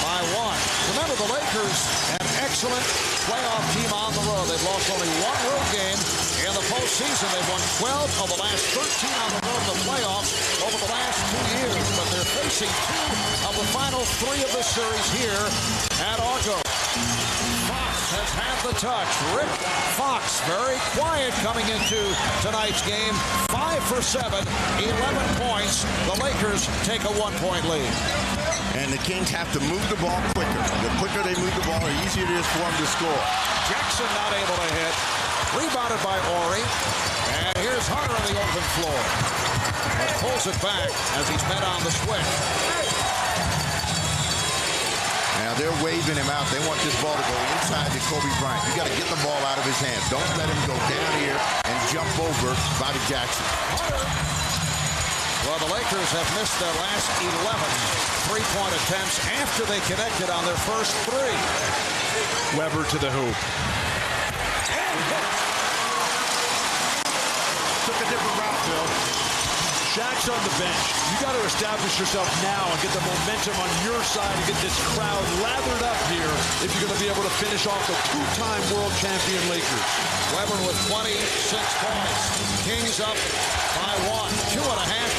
Speaker 1: by 1. Remember, the Lakers, an excellent playoff team on the road. They've lost only 1 road game in the postseason. They've won 12 of the last 13 on the road in the playoffs over the last 2 years, but they're facing 2 of the final 3 of the series here at ARCO. Fox has had the touch. Rick Fox, very quiet coming into tonight's game. 5 for 7, 11 points. The Lakers take a 1-point lead.
Speaker 3: And the Kings have to move the ball quicker. The quicker they move the ball, the easier it is for them to score.
Speaker 1: Jackson not able to hit. Rebounded by Horry. And here's Hunter on the open floor. But pulls it back as he's met on the switch.
Speaker 3: Now Now they're waving him out. They want this ball to go inside to Kobe Bryant. You got to get the ball out of his hands. Don't let him go down here and jump over Bobby Jackson.
Speaker 1: Well, the Lakers have missed their last 11 three-point attempts after they connected on their first three.
Speaker 4: Weber to the hoop.
Speaker 3: Took a different route, Bill.
Speaker 4: Shaq's on the bench. You got to establish yourself now and get the momentum on your side and get this crowd lathered up here if you're going to be able to finish off the two-time world champion Lakers.
Speaker 1: Weber with 26 points. Kings up by 1. 2.5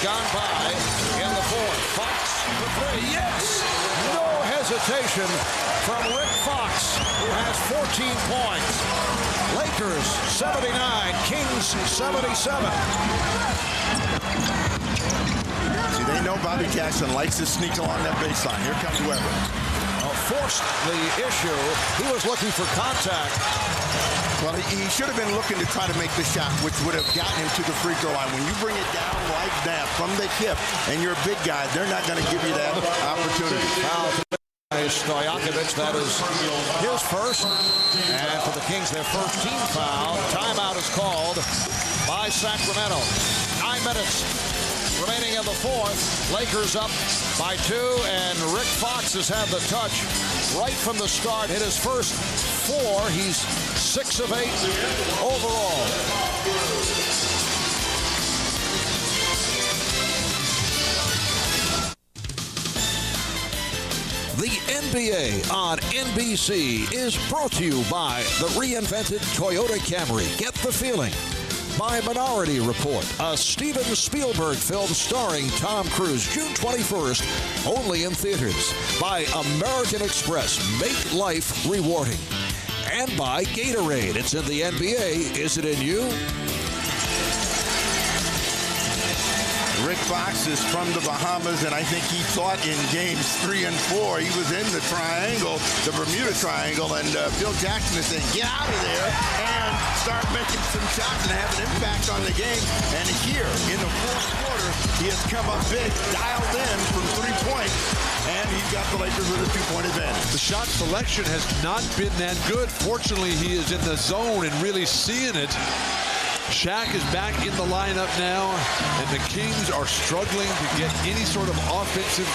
Speaker 1: gone by in the fourth. Fox for 3. Yes! No hesitation from Rick Fox, who has 14 points. Lakers 79, Kings 77.
Speaker 3: See, they know Bobby Jackson likes to sneak along that baseline. Here comes Weber.
Speaker 1: Forced the issue. He was looking for contact.
Speaker 3: Well, he should have been looking to try to make the shot, which would have gotten him to the free throw line. When you bring it down like that from the hip, and you're a big guy, they're not going to give you that opportunity.
Speaker 1: Foul to Stojakovic. That is his first. And for the Kings, their first team foul. Timeout is called by Sacramento. 9 minutes remaining in the fourth. Lakers up by 2, and Rick Fox has had the touch right from the start. Hit his first 4. He's 6 of 8 overall. The NBA on NBC is brought to you by the reinvented Toyota Camry. Get the feeling. By Minority Report, a Steven Spielberg film starring Tom Cruise, June 21st, only in theaters. By American Express, make life rewarding. And by Gatorade, it's in the NBA, is it in you?
Speaker 3: Rick Fox is from the Bahamas, and I think he thought in games 3 and 4 he was in the triangle, the Bermuda Triangle, and Phil Jackson is saying, get out of there and start making some shots and have an impact on the game. And here in the fourth quarter, he has come up big, dialed in from 3-point, and he's got the Lakers with a 2-point advantage.
Speaker 4: The shot selection has not been that good. Fortunately, he is in the zone and really seeing it. Shaq is back in the lineup now, and the Kings are struggling to get any sort of offensive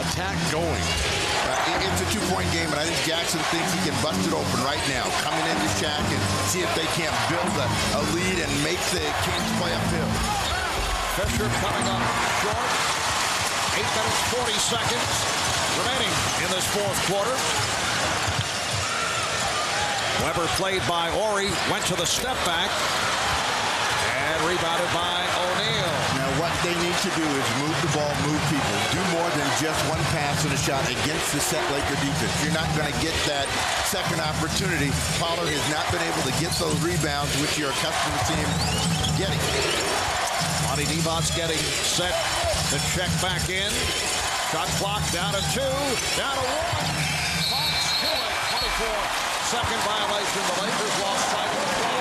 Speaker 4: attack going.
Speaker 3: It's a 2-point game, and I think Jackson thinks he can bust it open right now, coming into Shaq and see if they can't build a lead and make the Kings play uphill.
Speaker 1: Fisher coming up short. 8 minutes, 40 seconds remaining in this fourth quarter. Weber played by Ori, went to the step back. And rebounded by O'Neal.
Speaker 3: Now what they need to do is move the ball, move people. Do more than just one pass and a shot against the set Laker defense. You're not going to get that second opportunity. Pollard has not been able to get those rebounds, which you're accustomed to seeing getting.
Speaker 1: Monty Divac's getting set to check back in. Shot clock down to 2, down to 1. Fox to it. 24-second violation. The Lakers lost sight of the clock.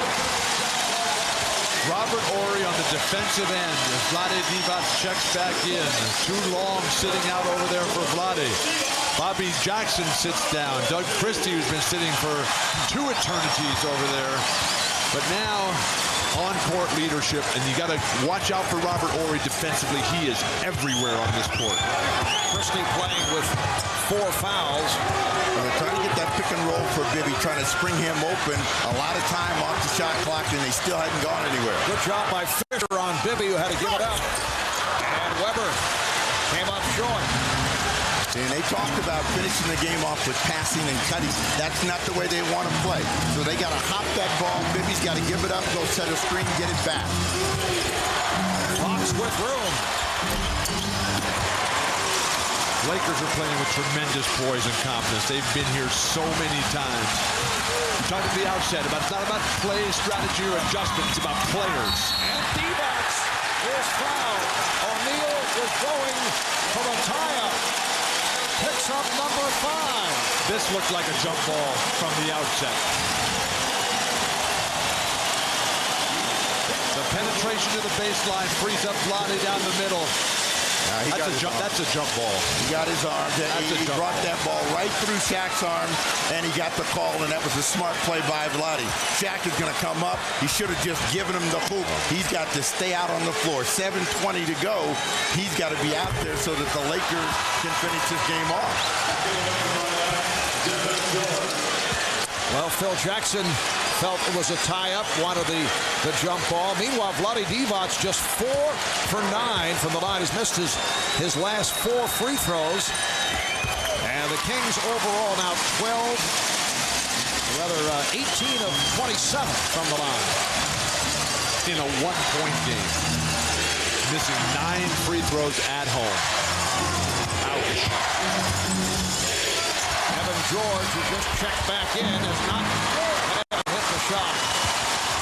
Speaker 4: Robert Horry on the defensive end as Vlade Divac checks back in. Too long sitting out over there for Vlade. Bobby Jackson sits down. Doug Christie, who's been sitting for 2 eternities over there. But now, on-court leadership, and you got to watch out for Robert Horry defensively. He is everywhere on this court.
Speaker 1: Christie playing with 4 fouls.
Speaker 3: And they're trying to get that pick and roll for Bibby, trying to spring him open. A lot of time off the shot clock, and they still hadn't gone anywhere.
Speaker 1: Good job by Fisher on Bibby, who had to give it up. And Weber came up short.
Speaker 3: And they talked about finishing the game off with passing and cutting. That's not the way they want to play. So they got to hop that ball. Bibby's got to give it up, go set a screen, get it back.
Speaker 1: Fox with room.
Speaker 4: Lakers are playing with tremendous poise and confidence. They've been here so many times. We talked at the outset about it's not about play, strategy, or adjustment. It's about players.
Speaker 1: And Divac is fouled. O'Neal was going for the tie-up. Picks up number 5.
Speaker 4: This looked like a jump ball from the outset. The penetration to the baseline frees up Vlade down the middle. That's a jump ball.
Speaker 3: He got his arm. He brought that ball right through Shaq's arm, and he got the call, and that was a smart play by Vlade. Shaq is going to come up. He should have just given him the hoop. He's got to stay out on the floor. 7:20 to go. He's got to be out there so that the Lakers can finish this game off.
Speaker 1: Well, Phil Jackson felt it was a tie-up, wanted the jump ball. Meanwhile, Vlade Divac just 4 for 9 from the line. He's missed his last 4 free throws. And the Kings overall now 18 of 27 from the line.
Speaker 4: In a one-point game. Missing 9 free throws at home. Ouch.
Speaker 1: George, who just checked back in, has not hit the shot.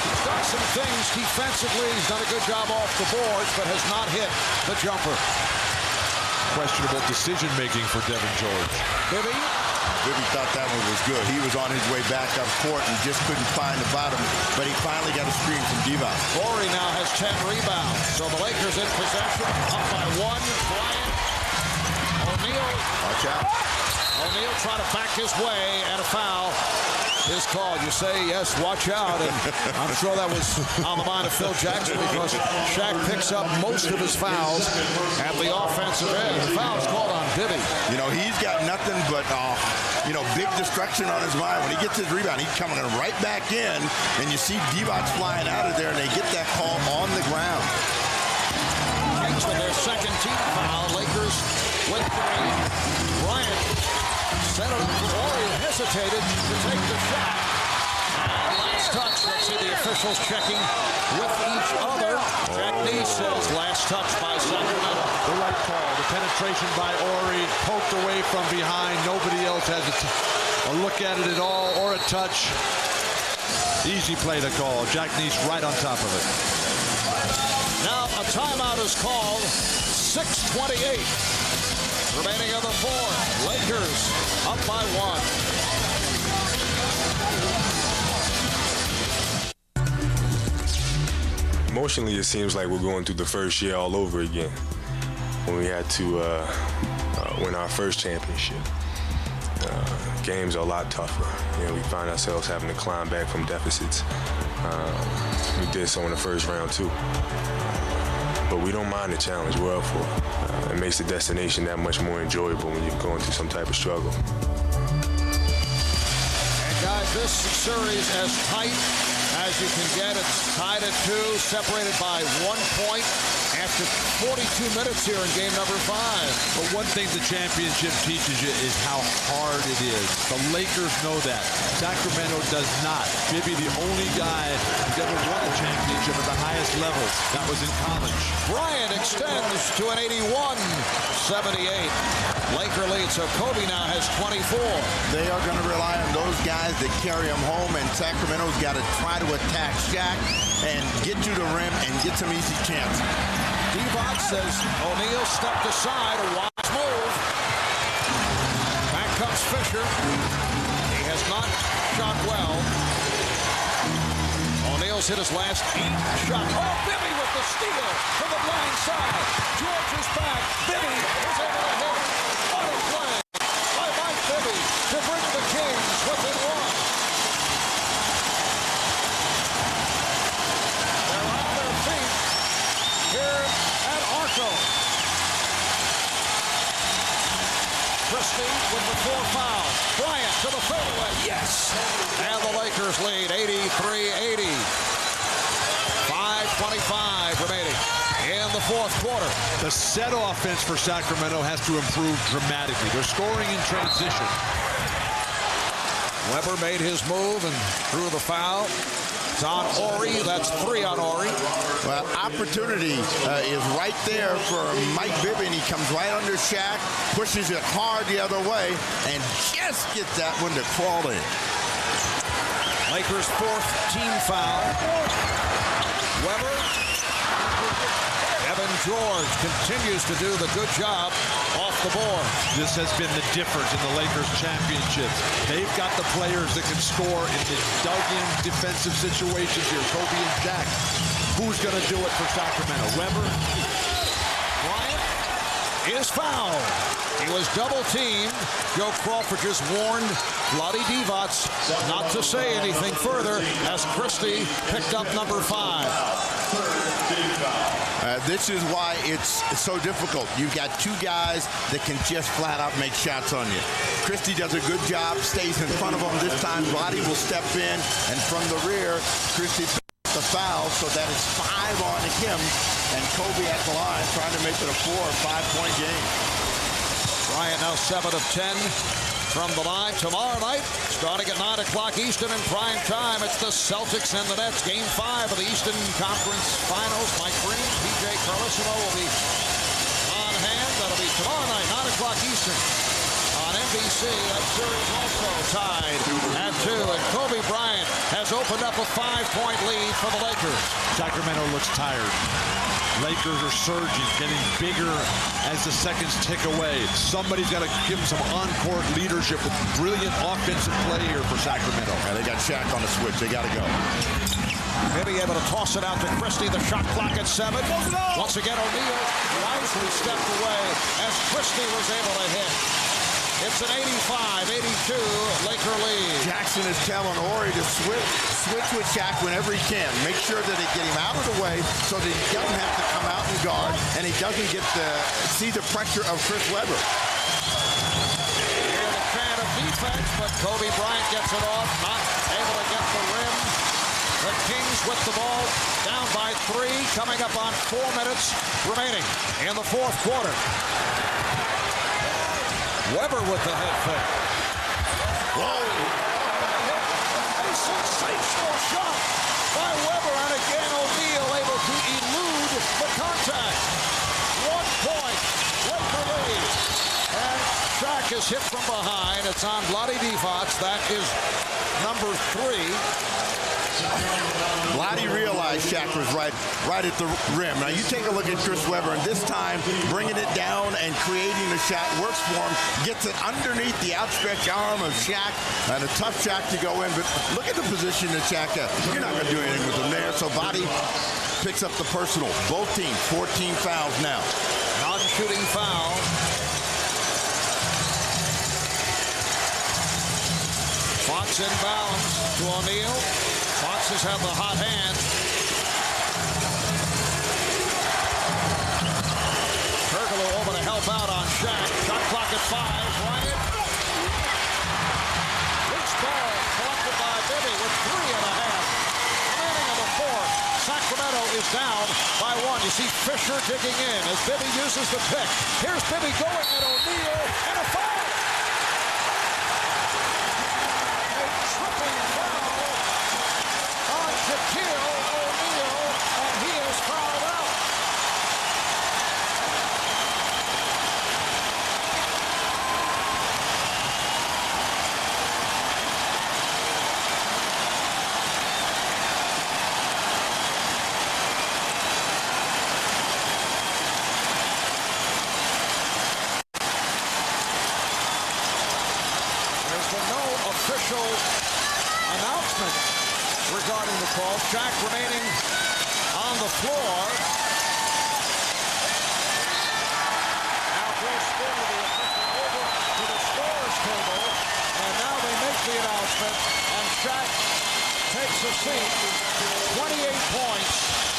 Speaker 1: He's done some things defensively. He's done a good job off the boards, but has not hit the jumper.
Speaker 4: Questionable decision-making for Devin George.
Speaker 1: Bibby?
Speaker 3: Bibby thought that one was good. He was on his way back up court and just couldn't find the bottom, but he finally got a screen from Divac.
Speaker 1: Horry now has 10 rebounds, so the Lakers in possession, up by 1. Bryant, O'Neal.
Speaker 3: Watch out.
Speaker 1: O'Neal trying to back his way, and a foul is called. You say, yes, watch out. And I'm sure that was on the mind of Phil Jackson because Shaq picks up most of his fouls at the offensive end. The foul's called on Bibby.
Speaker 3: You know, he's got nothing but, big destruction on his mind. When he gets his rebound, he's coming right back in, and you see Divac flying out of there, and they get that call on the ground.
Speaker 1: Kings with their second team foul. Lakers with 3. Bryant set it up for Horry, hesitated to take the shot. Last touch. Let's see the officials checking with each other. Jack Neese says last touch by Sacramento.
Speaker 4: The right call. The penetration by Horry, poked away from behind. Nobody else has a look at it at all or a touch. Easy play to call. Jack Neese right on top of it.
Speaker 1: Now a timeout is called. 6:28. Remaining of the fourth. Lakers up by
Speaker 12: 1. Emotionally, it seems like we're going through the first year all over again when we had to win our first championship. Games are a lot tougher. We find ourselves having to climb back from deficits. We did so in the first round, too. But we don't mind the challenge. We're up for it. It makes the destination that much more enjoyable when you're going through some type of struggle.
Speaker 1: And guys, this series as tight as you can get. It's tied at 2, separated by 1 point after 42 minutes here in game number 5.
Speaker 4: But one thing the championship teaches you is how hard it is. The Lakers know that. Sacramento does not. Bibby, the only guy who's ever won a championship at the highest level. That was in college.
Speaker 1: Bryant extends to an 81-78. Laker lead, so Kobe now has 24.
Speaker 3: They are going to rely on those guys that carry them home, and Sacramento's got to try to attack Shaq and get to the rim and get some easy chances.
Speaker 1: Divac says O'Neal stepped aside, a wise move. Back comes Fisher. He has not shot well. O'Neal's hit his last 8 shots. Oh, Bibby with the steal from the blind side. George is back. Bibby is able to hit. What a play by Mike Bibby to bring the Kings within 1. They're on their feet here at ARCO. Christie with the 4 fouls. Bryant to the fadeaway. Yes! And the Lakers lead 83-80. 5:25 remaining in the fourth quarter.
Speaker 4: The set offense for Sacramento has to improve dramatically. They're scoring in transition.
Speaker 1: Weber made his move and threw the foul. It's on Horry. That's 3 on Horry.
Speaker 3: Well, opportunity is right there for Mike Bibby, and he comes right under Shaq, pushes it hard the other way, and just gets that one to crawl in.
Speaker 1: Lakers' 4th team foul. Weber. Evan George continues to do the good job off the board.
Speaker 4: This has been the difference in the Lakers championships. They've got the players that can score in the dug-in defensive situations here. Kobe and Shaq. Who's going to do it for Sacramento? Weber?
Speaker 1: Bryant. is fouled. He was double-teamed. Joe Crawford just warned Vlade Divac not to say anything further as Christie picked up number 5.
Speaker 3: This is why it's so difficult. You've got two guys that can just flat out make shots on you. Christie does a good job, stays in front of him. This time, Vlade will step in, and from the rear, Christie picks the foul so that it's 5 on him, and Kobe at the line trying to make it a 4 or 5 point game.
Speaker 1: Bryant now 7 of 10 from the line. Tomorrow night, starting at 9 o'clock Eastern in prime time, it's the Celtics and the Nets. Game 5 of the Eastern Conference Finals. Mike Green, PJ Carlissimo will be on hand. That'll be tomorrow night, 9 o'clock Eastern on NBC. That series also tied at 2. And Kobe Bryant has opened up a 5-point lead for the Lakers.
Speaker 4: Sacramento looks tired. Lakers are surging, getting bigger as the seconds tick away. Somebody's got to give them some on-court leadership with brilliant offensive play here for Sacramento.
Speaker 3: And they got Shaq on the switch. They got to go.
Speaker 1: Bibby able to toss it out to Christie. The shot clock at 7. Once again, O'Neal wisely stepped away as Christie was able to hit. It's an 85-82 Laker lead.
Speaker 3: Jackson is telling Horry to switch with Shaq whenever he can. Make sure that they get him out of the way so that he doesn't have to come out and guard, and he doesn't get to see the pressure of Chris Webber.
Speaker 1: Here the fan of defense, but Kobe Bryant gets it off, not able to get the rim. The Kings with the ball down by 3, coming up on 4 minutes remaining in the fourth quarter. Webber with the head fake. Whoa. A sensational shot by Webber, and again O'Neal able to elude the contact. 1 point, Laker lead. And Shaq is hit from behind. It's on Vlade Divac. That is number 3.
Speaker 3: Vlade realized Shaq was right at the rim. Now you take a look at Chris Webber, and this time bringing it down and creating the shot works for him. Gets it underneath the outstretched arm of Shaq, and a tough shot to go in. But look at the position that Shaq has. You're not going to do anything with him there. So Vlade picks up the personal. Both teams, 14 fouls now.
Speaker 1: Non-shooting foul. Fox inbounds to O'Neal. Fox has had the hot hand. Pergolo over to help out on Shaq. Shot clock at 5. Bryant. Loose ball collected by Bibby with 3.5. Remaining of the fourth. Sacramento is down by 1. You see Fisher digging in as Bibby uses the pick. Here's Bibby going at O'Neal and a foul. Shaquille O'Neal, and he is fouled out. There's been no official announcement regarding the call. Shaq remaining on the floor. Now Bill Spindler, the official, over to the scorer's table. And now they make the announcement. And Shaq takes a seat. 28 points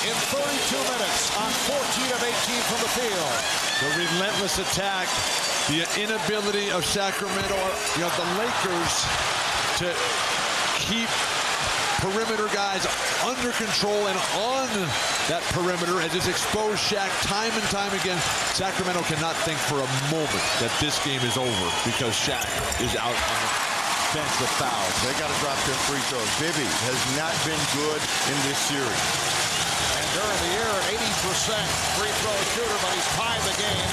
Speaker 1: in 32 minutes on 14 of 18 from the field.
Speaker 4: The relentless attack, the inability of Sacramento, the Lakers to keep perimeter guys under control and on that perimeter as it's exposed Shaq time and time again. Sacramento cannot think for a moment that this game is over because Shaq is out on the bench with fouls.
Speaker 3: They got to drop their free throws. Bibby has not been good in this series.
Speaker 1: And during the year, 80% free throw shooter, but he's tied the game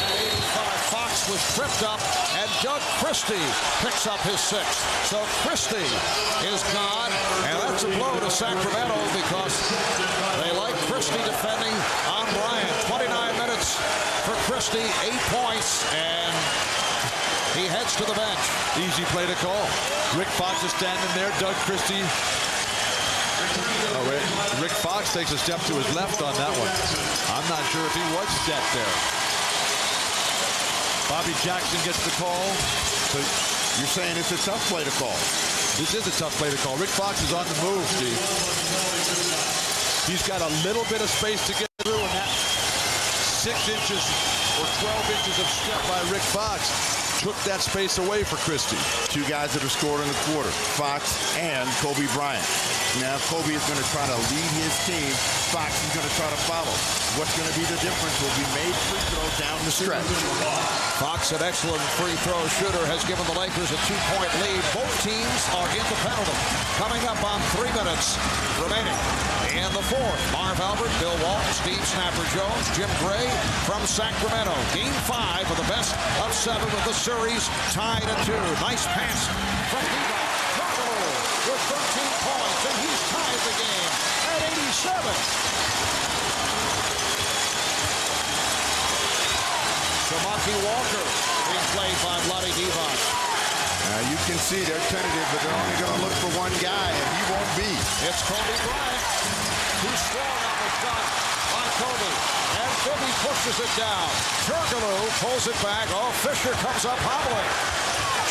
Speaker 1: at 85. Fox was tripped up, and Doug Christie picks up his 6th. So Christie is gone, and that's a blow to Sacramento because they like Christie defending on Bryant. 29 minutes for Christie, 8 points, and he heads to the bench.
Speaker 4: Easy play to call. Rick Fox is standing there. Doug Christie. Rick Fox takes a step to his left on that one. I'm not sure if he was set there. Bobby Jackson gets the call.
Speaker 3: So you're saying it's a tough play to call?
Speaker 4: This is a tough play to call. Rick Fox is on the move, Steve. He's got a little bit of space to get through, and that 6 inches or 12 inches of step by Rick Fox took that space away for Christie.
Speaker 3: Two guys that have scored in the quarter, Fox and Kobe Bryant. Now Kobe is going to try to lead his team. Fox is going to try to follow. What's going to be the difference will be made free throws down the stretch.
Speaker 1: Fox, an excellent free throw shooter, has given the Lakers a 2-point lead. Both teams are in the penalty. Coming up on 3 minutes remaining in the fourth. Marv Albert, Bill Walton, Steve Snapper Jones, Jim Gray from Sacramento. Game 5 of the best of 7 of the series, tied at 2. Nice pass from Divac. With 13 points, and he's tied the game at 87. Samaki Walker being played by Bloody Divac.
Speaker 3: Now you can see they're tentative, but they're only going to look for one guy, and he won't be.
Speaker 1: It's Kobe Bryant, who's strong on the shot by Kobe. And Bibby pushes it down. Turkoglu pulls it back. Oh, Fisher comes up hobbling.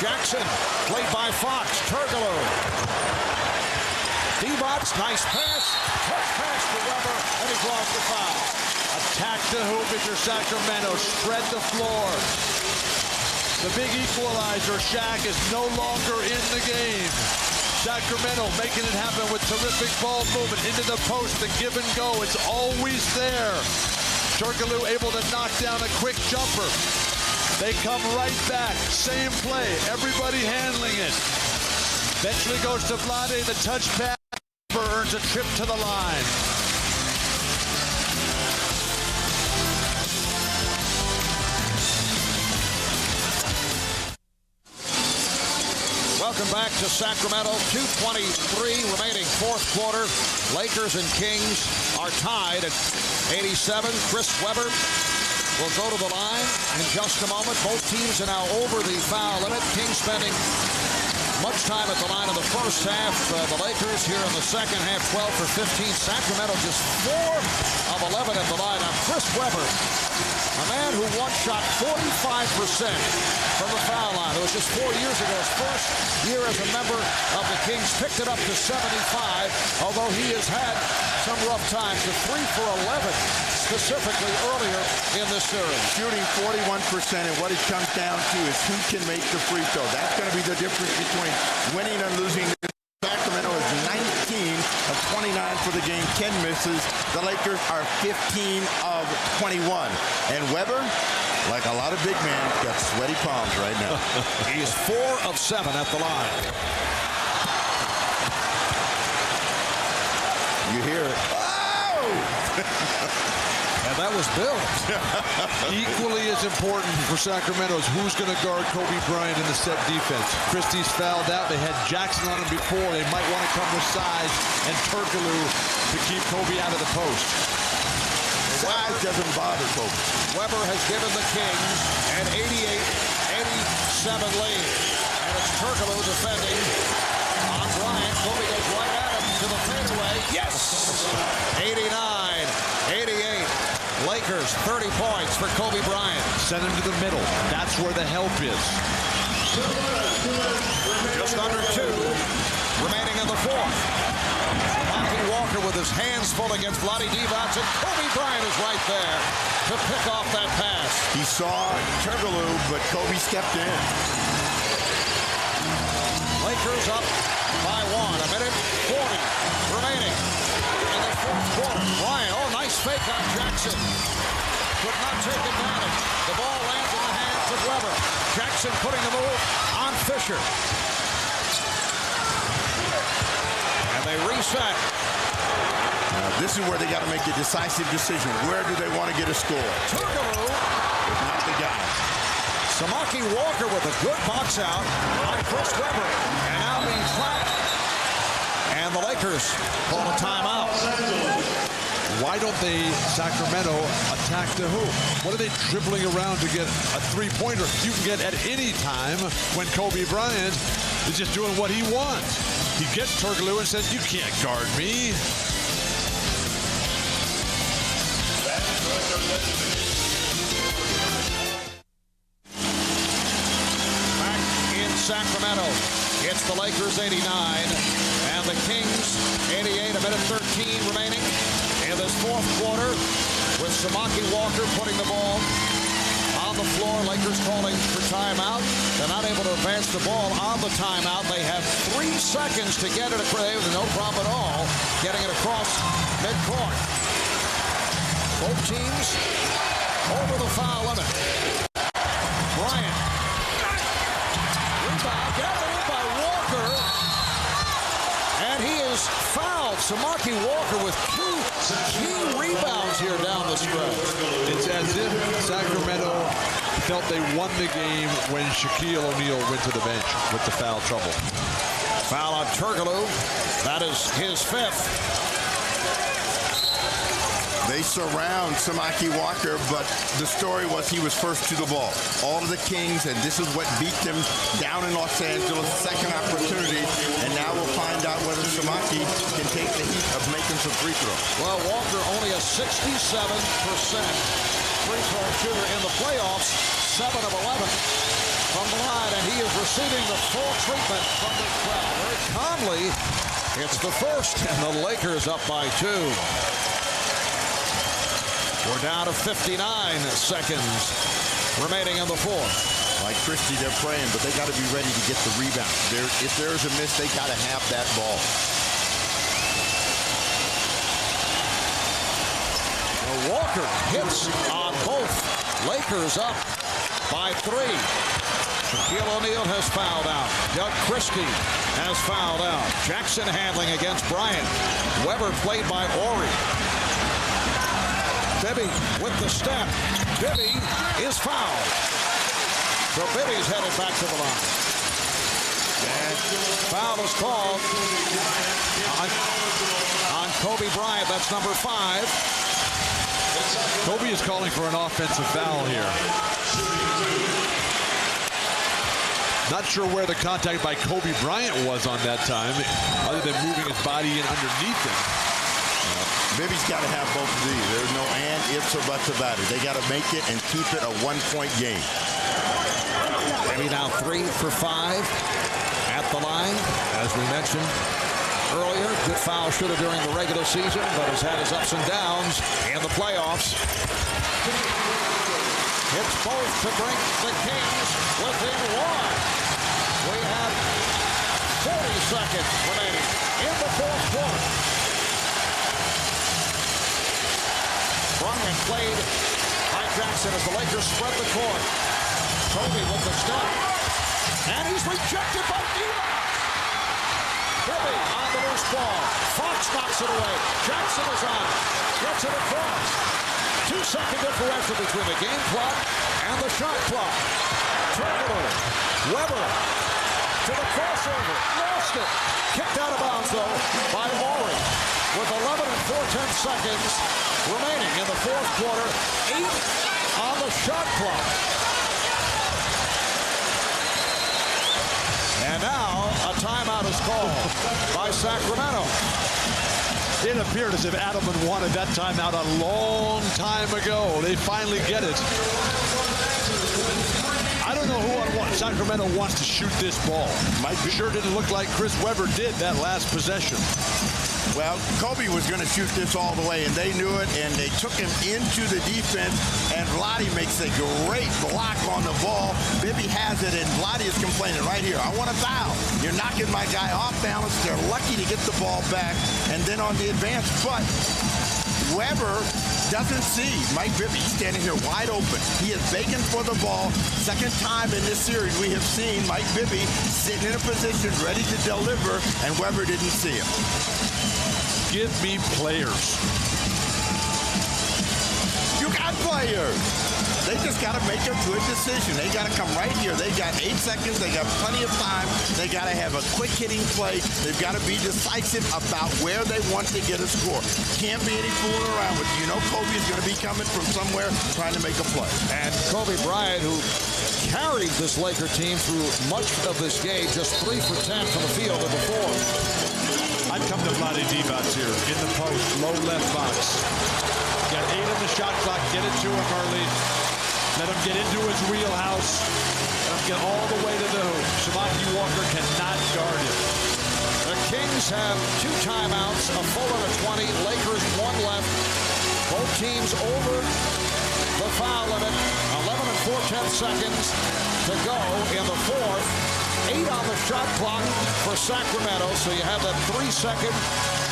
Speaker 1: Jackson, played by Fox. Turkoglu. Divac's nice pass. Touch pass to Weber, and he draws the foul.
Speaker 4: Attack the hoop if you're Sacramento. Spread the floor. The big equalizer, Shaq, is no longer in the game. Sacramento making it happen with terrific ball movement into the post, the give and go. It's always there. Turkoglu able to knock down a quick jumper. They come right back. Same play. Everybody handling it. Eventually goes to Vlade. The touch pass earns a trip to the line.
Speaker 1: Welcome back to Sacramento. 2:23 remaining fourth quarter. Lakers and Kings are tied at 87. Chris Webber will go to the line in just a moment. Both teams are now over the foul limit. Kings spending much time at the line in the first half. The Lakers here in the second half, 12 for 15. Sacramento just 4 of 11 at the line. Now Chris Webber, a man who once shot 45% from the foul line. It was just 4 years ago. His first year as a member of the Kings, picked it up to 75, although he has had some rough times. The 3 for 11 specifically earlier in this series.
Speaker 3: Shooting 41%, and what it comes down to is who can make the free throw. That's going to be the difference between winning and losing. Sacramento is 19 of 29 for the game, 10 misses. The Lakers are 15 of 21. And Webber, like a lot of big men, got sweaty palms right now.
Speaker 1: He is 4 of 7 at the line.
Speaker 3: You hear it.
Speaker 1: And that was Bill.
Speaker 4: Equally as important for Sacramento is who's going to guard Kobe Bryant in the set defense. Christie's fouled out. They had Jackson on him before. They might want to come with size and Turkoglu to keep Kobe out of the post.
Speaker 3: Size doesn't bother Kobe.
Speaker 1: Webber has given the Kings an 88-87 lead. And it's Turkoglu defending on Bryant. Kobe goes right at him to the fadeaway. Yes! 89-88. Lakers, 30 points for Kobe Bryant.
Speaker 4: Send him to the middle. That's where the help is.
Speaker 1: Just under 2 remaining in the fourth. Monty Walker with his hands full against Vlade Divac, and Kobe Bryant is right there to pick off that pass.
Speaker 3: He saw Turkoglu, but Kobe stepped in.
Speaker 1: Lakers up by 1. A minute 40 remaining in the fourth quarter. Bryant, oh, nice fake on Jackson. Could not take advantage. The ball lands in the hands of Webber. Jackson putting the move on Fisher. And they reset.
Speaker 3: Now, this is where they got to make a decisive decision. Where do they want to get a score?
Speaker 1: Turkoglu
Speaker 3: is not the guy.
Speaker 1: Samaki Walker with a good box out on Chris Webber. And now being flat. And the Lakers call a timeout.
Speaker 4: Why don't they, Sacramento, attack the hoop? What are they dribbling around to get a three-pointer you can get at any time when Kobe Bryant is just doing what he wants? He gets Turkoglu and says, you can't guard me.
Speaker 1: Sacramento. It's the Lakers 89 and the Kings 88. A minute 13 remaining in this fourth quarter with Samaki Walker putting the ball on the floor. Lakers calling for timeout. They're not able to advance the ball on the timeout. They have 3 seconds to get it across. No problem at all getting it across midcourt. Both teams over the foul limit. Bryant. Rebound. Gathered in by Walker. And he is fouled. Samaki Walker with 2 key rebounds here down the stretch.
Speaker 4: It's as if Sacramento felt they won the game when Shaquille O'Neal went to the bench with the foul trouble.
Speaker 1: Foul on Turkoglu. That is his 5th.
Speaker 3: They surround Samaki Walker, but the story was he was first to the ball. All of the Kings, and this is what beat them down in Los Angeles. Second opportunity, and now we'll find out whether Samaki can take the heat of making some free throws.
Speaker 1: Well, Walker only a 67% free throw shooter in the playoffs, 7 of 11 from the line, and he is receiving the full treatment from the crowd. Very calmly, it's the first, and the Lakers up by 2. We're down to 59 seconds remaining in the fourth.
Speaker 3: Like Christie, they're praying, but they got to be ready to get the rebound. If there's a miss, they got to have that ball.
Speaker 1: Well, Walker hits on both. Lakers up by 3. Shaquille O'Neal has fouled out. Doug Christie has fouled out. Jackson handling against Bryant. Weber played by Ori. Bibby with the step. Bibby is fouled. So Bibby's headed back to the line. And foul is called on Kobe Bryant. That's number 5.
Speaker 4: Kobe is calling for an offensive foul here. Not sure where the contact by Kobe Bryant was on that time, other than moving his body in underneath him.
Speaker 3: Bibby's got to have both of these. There's no and, ifs, or buts about it. They got to make it and keep it a 1-point game.
Speaker 1: Bibby now 3 for 5 at the line. As we mentioned earlier, good foul shooter during the regular season, but has had his ups and downs in the playoffs. Hits both to bring the Kings within 1. We have 40 seconds remaining in the fourth quarter. Bryant played by Jackson as the Lakers spread the court. Kobe with the step. And he's rejected by Divac. Bibby on the loose ball. Fox knocks it away. Jackson is on. Gets it across. 2-second differential between the game clock and the shot clock. Turkoglu. Weber to the crossover. Lost it. Kicked out of bounds, though, by Ori. With 11 and 4/10 seconds remaining in the fourth quarter. 8 on the shot clock. And now a timeout is called by Sacramento.
Speaker 4: It appeared as if Adelman wanted that timeout a long time ago. They finally get it. I don't know who Sacramento wants to shoot this ball. Mike sure didn't look like Chris Webber did that last possession.
Speaker 3: Well, Kobe was going to shoot this all the way, and they knew it, and they took him into the defense, and Vlade makes a great block on the ball. Bibby has it, and Vlade is complaining right here. I want a foul. You're knocking my guy off balance. They're lucky to get the ball back, and then on the advance, but Weber doesn't see Mike Bibby standing here wide open. He is begging for the ball. Second time in this series we have seen Mike Bibby sitting in a position ready to deliver, and Weber didn't see him.
Speaker 4: Give me players.
Speaker 3: You got players. They just got to make a good decision. They got to come right here. They got 8 seconds. They got plenty of time. They got to have a quick hitting play. They've got to be decisive about where they want to get a score. Can't be any fooling around with it. You know Kobe is going to be coming from somewhere trying to make a play.
Speaker 1: And Kobe Bryant, who carried this Laker team through much of this game, just 3 for 10 from the field in the fourth.
Speaker 4: I'd come to Vlade Divac here in the post, low left box. Got 8 on the shot clock. Get it to him early. Let him get into his wheelhouse. Let him it all the way to the hoop. Shamaki Walker cannot guard him.
Speaker 1: The Kings have 2 timeouts, a full and a 20. Lakers 1 left. Both teams over the foul limit. 11 and 4/10 seconds to go in the fourth. 8 on the shot clock for Sacramento, so you have that 3-second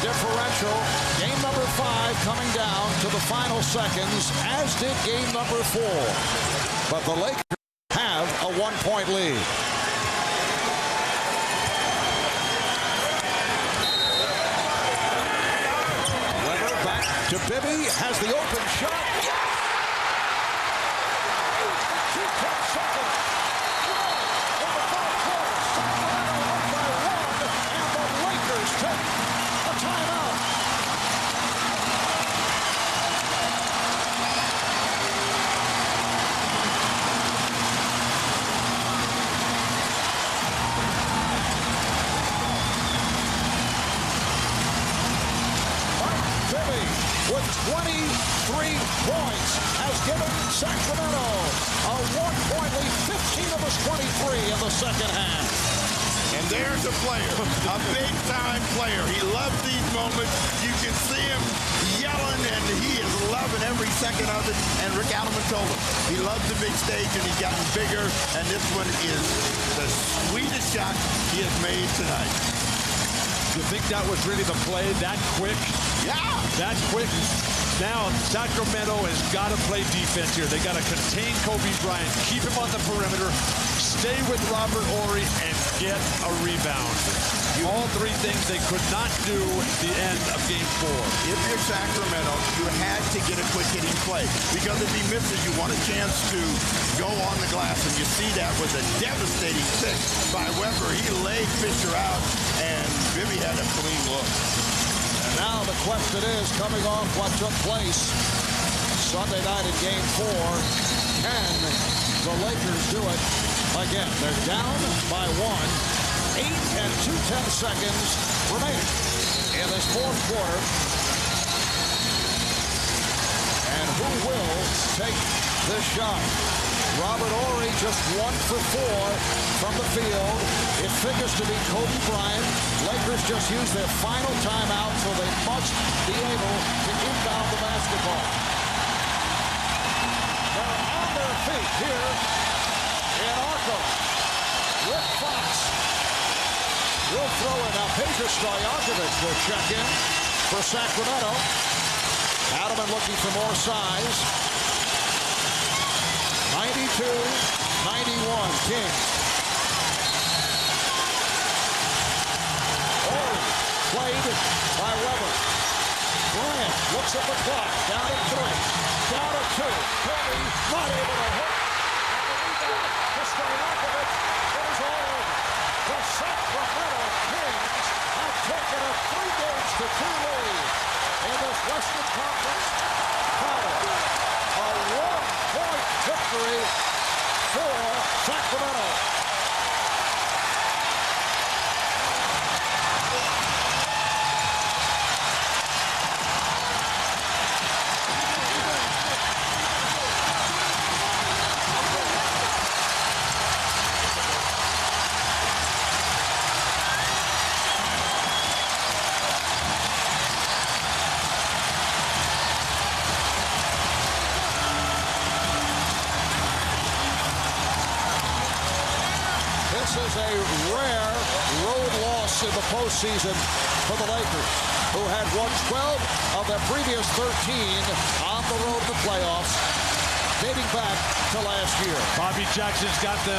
Speaker 1: differential. Game number 5 coming down to the final seconds, as did game number 4. But the Lakers have a 1-point lead. Weber back to Bibby, has the open shot. Yes! 2 seconds. In the fourth quarter, Sacramento up by 1, and the Lakers take a timeout. Mike Bibby with 23 points has given Sacramento a 1-point lead, 15 of his 23 in the second half.
Speaker 3: And there's a player, a big-time player. He loves these moments. You can see him yelling, and he is loving every second of it. And Rick Adelman told him he loves the big stage, and he's gotten bigger. And this one is the sweetest shot he has made tonight.
Speaker 4: You think that was really the play that quick?
Speaker 3: Yeah.
Speaker 4: That quick. Now, Sacramento has got to play defense here. They got to contain Kobe Bryant, keep him on the perimeter, stay with Robert Horry, and get a rebound. All 3 things they could not do at the end of game 4.
Speaker 3: If you're Sacramento, you had to get a quick hitting play, because if he misses, you want a chance to go on the glass, and you see that was a devastating pick by Weber. He laid Fisher out, and Bibby had a clean look.
Speaker 1: And now the question is, coming off what took place Sunday night in game 4, can the Lakers do it again? They're down by 1. 8 and 2/10 seconds remaining in this fourth quarter. And who will take this shot? Robert Horry just 1 for 4 from the field. It figures to be Kobe Bryant. Lakers just used their final timeout, so they must be able to inbound the basketball. They're on their feet here in ARCO. Rick Fox will throw it. Now Peja Stojakovic will check in for Sacramento. Adelman looking for more size. 92-91 Kings. Horry played by Weber. Bryant looks at the clock. Down to 3. Down to 2. Kobe not able to hit. And the rebound to Stojakovic. It is all over. The Sacramento Kings have taken a 3-2 lead in this Western Conference final. A 1-point victory for Sacramento. This is a rare road loss in the postseason for the Lakers, who had won 12 of their previous 13 on the road to the playoffs, dating back to last year.
Speaker 4: Bobby Jackson's got the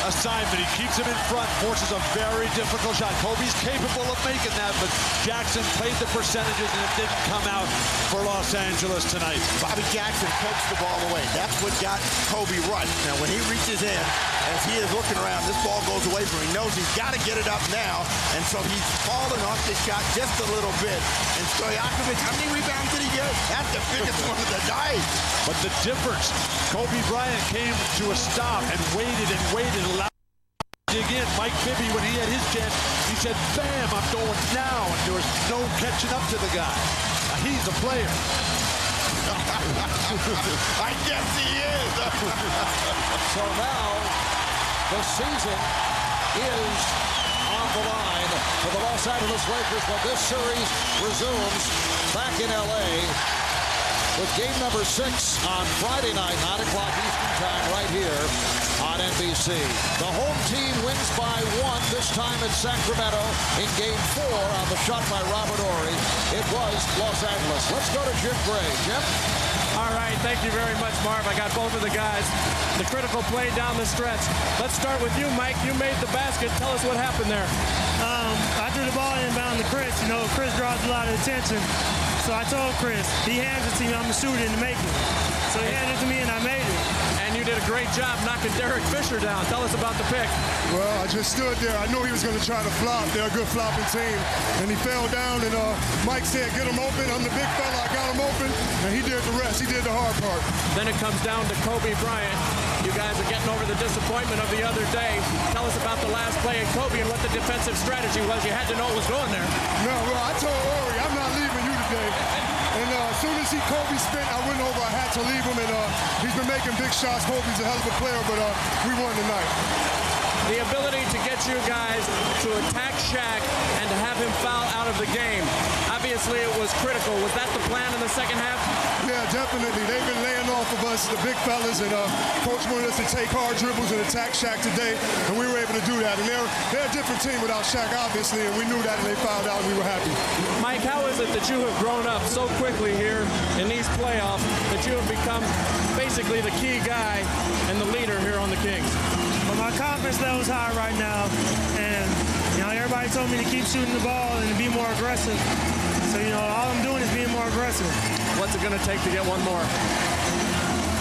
Speaker 4: assignment. He keeps him in front, forces a very difficult shot. Kobe's capable of making that, but Jackson played the percentages, and it didn't come out for Los Angeles tonight.
Speaker 3: Bobby Jackson pokes the ball away. That's what got Kobe right. Now, when he reaches in, as he is looking around, this ball goes away from him. He knows he's got to get it up now, and so he's fallen off the shot just a little bit. And Stojakovic, how many rebounds did he get? That's the biggest one of the night.
Speaker 4: But the difference, Kobe Bryant came to a stop and waited, allowed to dig in. Mike Bibby, when he had his chance, he said, bam, I'm going now. And there was no catching up to the guy. He's a player.
Speaker 3: I guess he is.
Speaker 1: So now The season is on the line for the Los Angeles Lakers when this series resumes back in L.A. with game number 6 on Friday night, 9 o'clock Eastern Time, right here on NBC. The home team wins by 1, this time at Sacramento in game 4 on the shot by Robert Horry. It was Los Angeles. Let's go to Jim Gray. Jim?
Speaker 2: All right, thank you very much, Marv. I got both of the guys. The critical play down the stretch. Let's start with you, Mike. You made the basket. Tell us what happened there.
Speaker 13: I threw the ball inbound to Chris. You know, Chris draws a lot of attention. So I told Chris, he hands it to me, I'm going to shoot it and make it. So he handed it to me and I made it.
Speaker 2: And you did a great job knocking Derek Fisher down. Tell us about the pick.
Speaker 14: Well, I just stood there. I knew he was going to try to flop. They're a good flopping team. And he fell down, and Mike said, get him open. I'm the big fella. I got him open. And he did the rest. He did the hard part.
Speaker 2: Then it comes down to Kobe Bryant. You guys are getting over the disappointment of the other day. Tell us about the last play at Kobe and what the defensive strategy was. You had to know what was going there.
Speaker 14: No, well, I told Horry, I'm not leaving you today. And as soon as Kobe spent, I went over. I had to leave him, and he's been making big shots. Kobe's a hell of a player, but we won tonight.
Speaker 2: The ability to get you guys to attack Shaq and to have him foul out of the game. Obviously, it was critical. Was that the plan in the second half?
Speaker 14: Yeah, definitely. They've been laying off of us, the big fellas, and Coach wanted us to take hard dribbles and attack Shaq today, and we were able to do that. And they're a different team without Shaq, obviously, and we knew that, and they fouled out, and we were happy.
Speaker 2: Mike, how is it that you have grown up so quickly here in these playoffs that you have become basically the key guy and the leader here on the Kings?
Speaker 13: But my confidence level is high right now, and everybody told me to keep shooting the ball and to be more aggressive. So all I'm doing is being more aggressive.
Speaker 2: What's it going to take to get one more?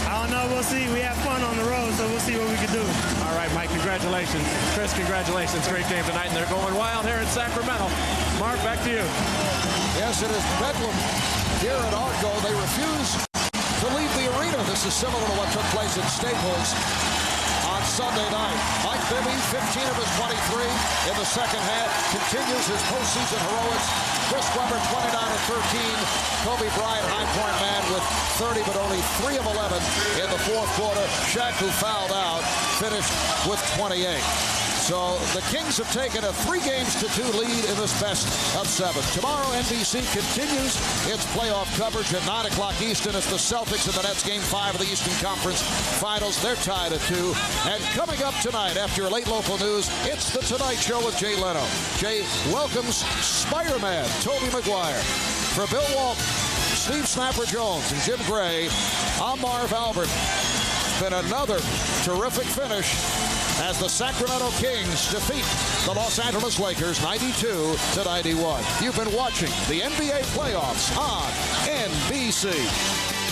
Speaker 13: I don't know. We'll see. We have fun on the road, so we'll see what we can do.
Speaker 2: All right, Mike. Congratulations, Chris. Congratulations. Great game tonight, and they're going wild here in Sacramento. Mark, back to you.
Speaker 1: Yes, it is bedlam here at ARCO. They refuse to leave the arena. This is similar to what took place at Staples on Sunday night. Mike Bibby, 15 of his 23 in the second half, continues his postseason heroics. Chris Webber, 29 of 13. Kobe Bryant, high point man, with 30, but only 3 of 11 in the fourth quarter. Shaq, who fouled out, finished with 28. So the Kings have taken a 3-2 lead in this best of 7. Tomorrow, NBC continues its playoff coverage at 9 o'clock Eastern. It's the Celtics and the Nets, Game 5 of the Eastern Conference Finals. They're tied at 2. And coming up tonight, after your late local news, it's The Tonight Show with Jay Leno. Jay welcomes Spider-Man, Tobey Maguire. For Bill Walton, Steve Snapper Jones, and Jim Gray, I'm Marv Albert. It's been another terrific finish as the Sacramento Kings defeat the Los Angeles Lakers 92-91. You've been watching the NBA playoffs on NBC.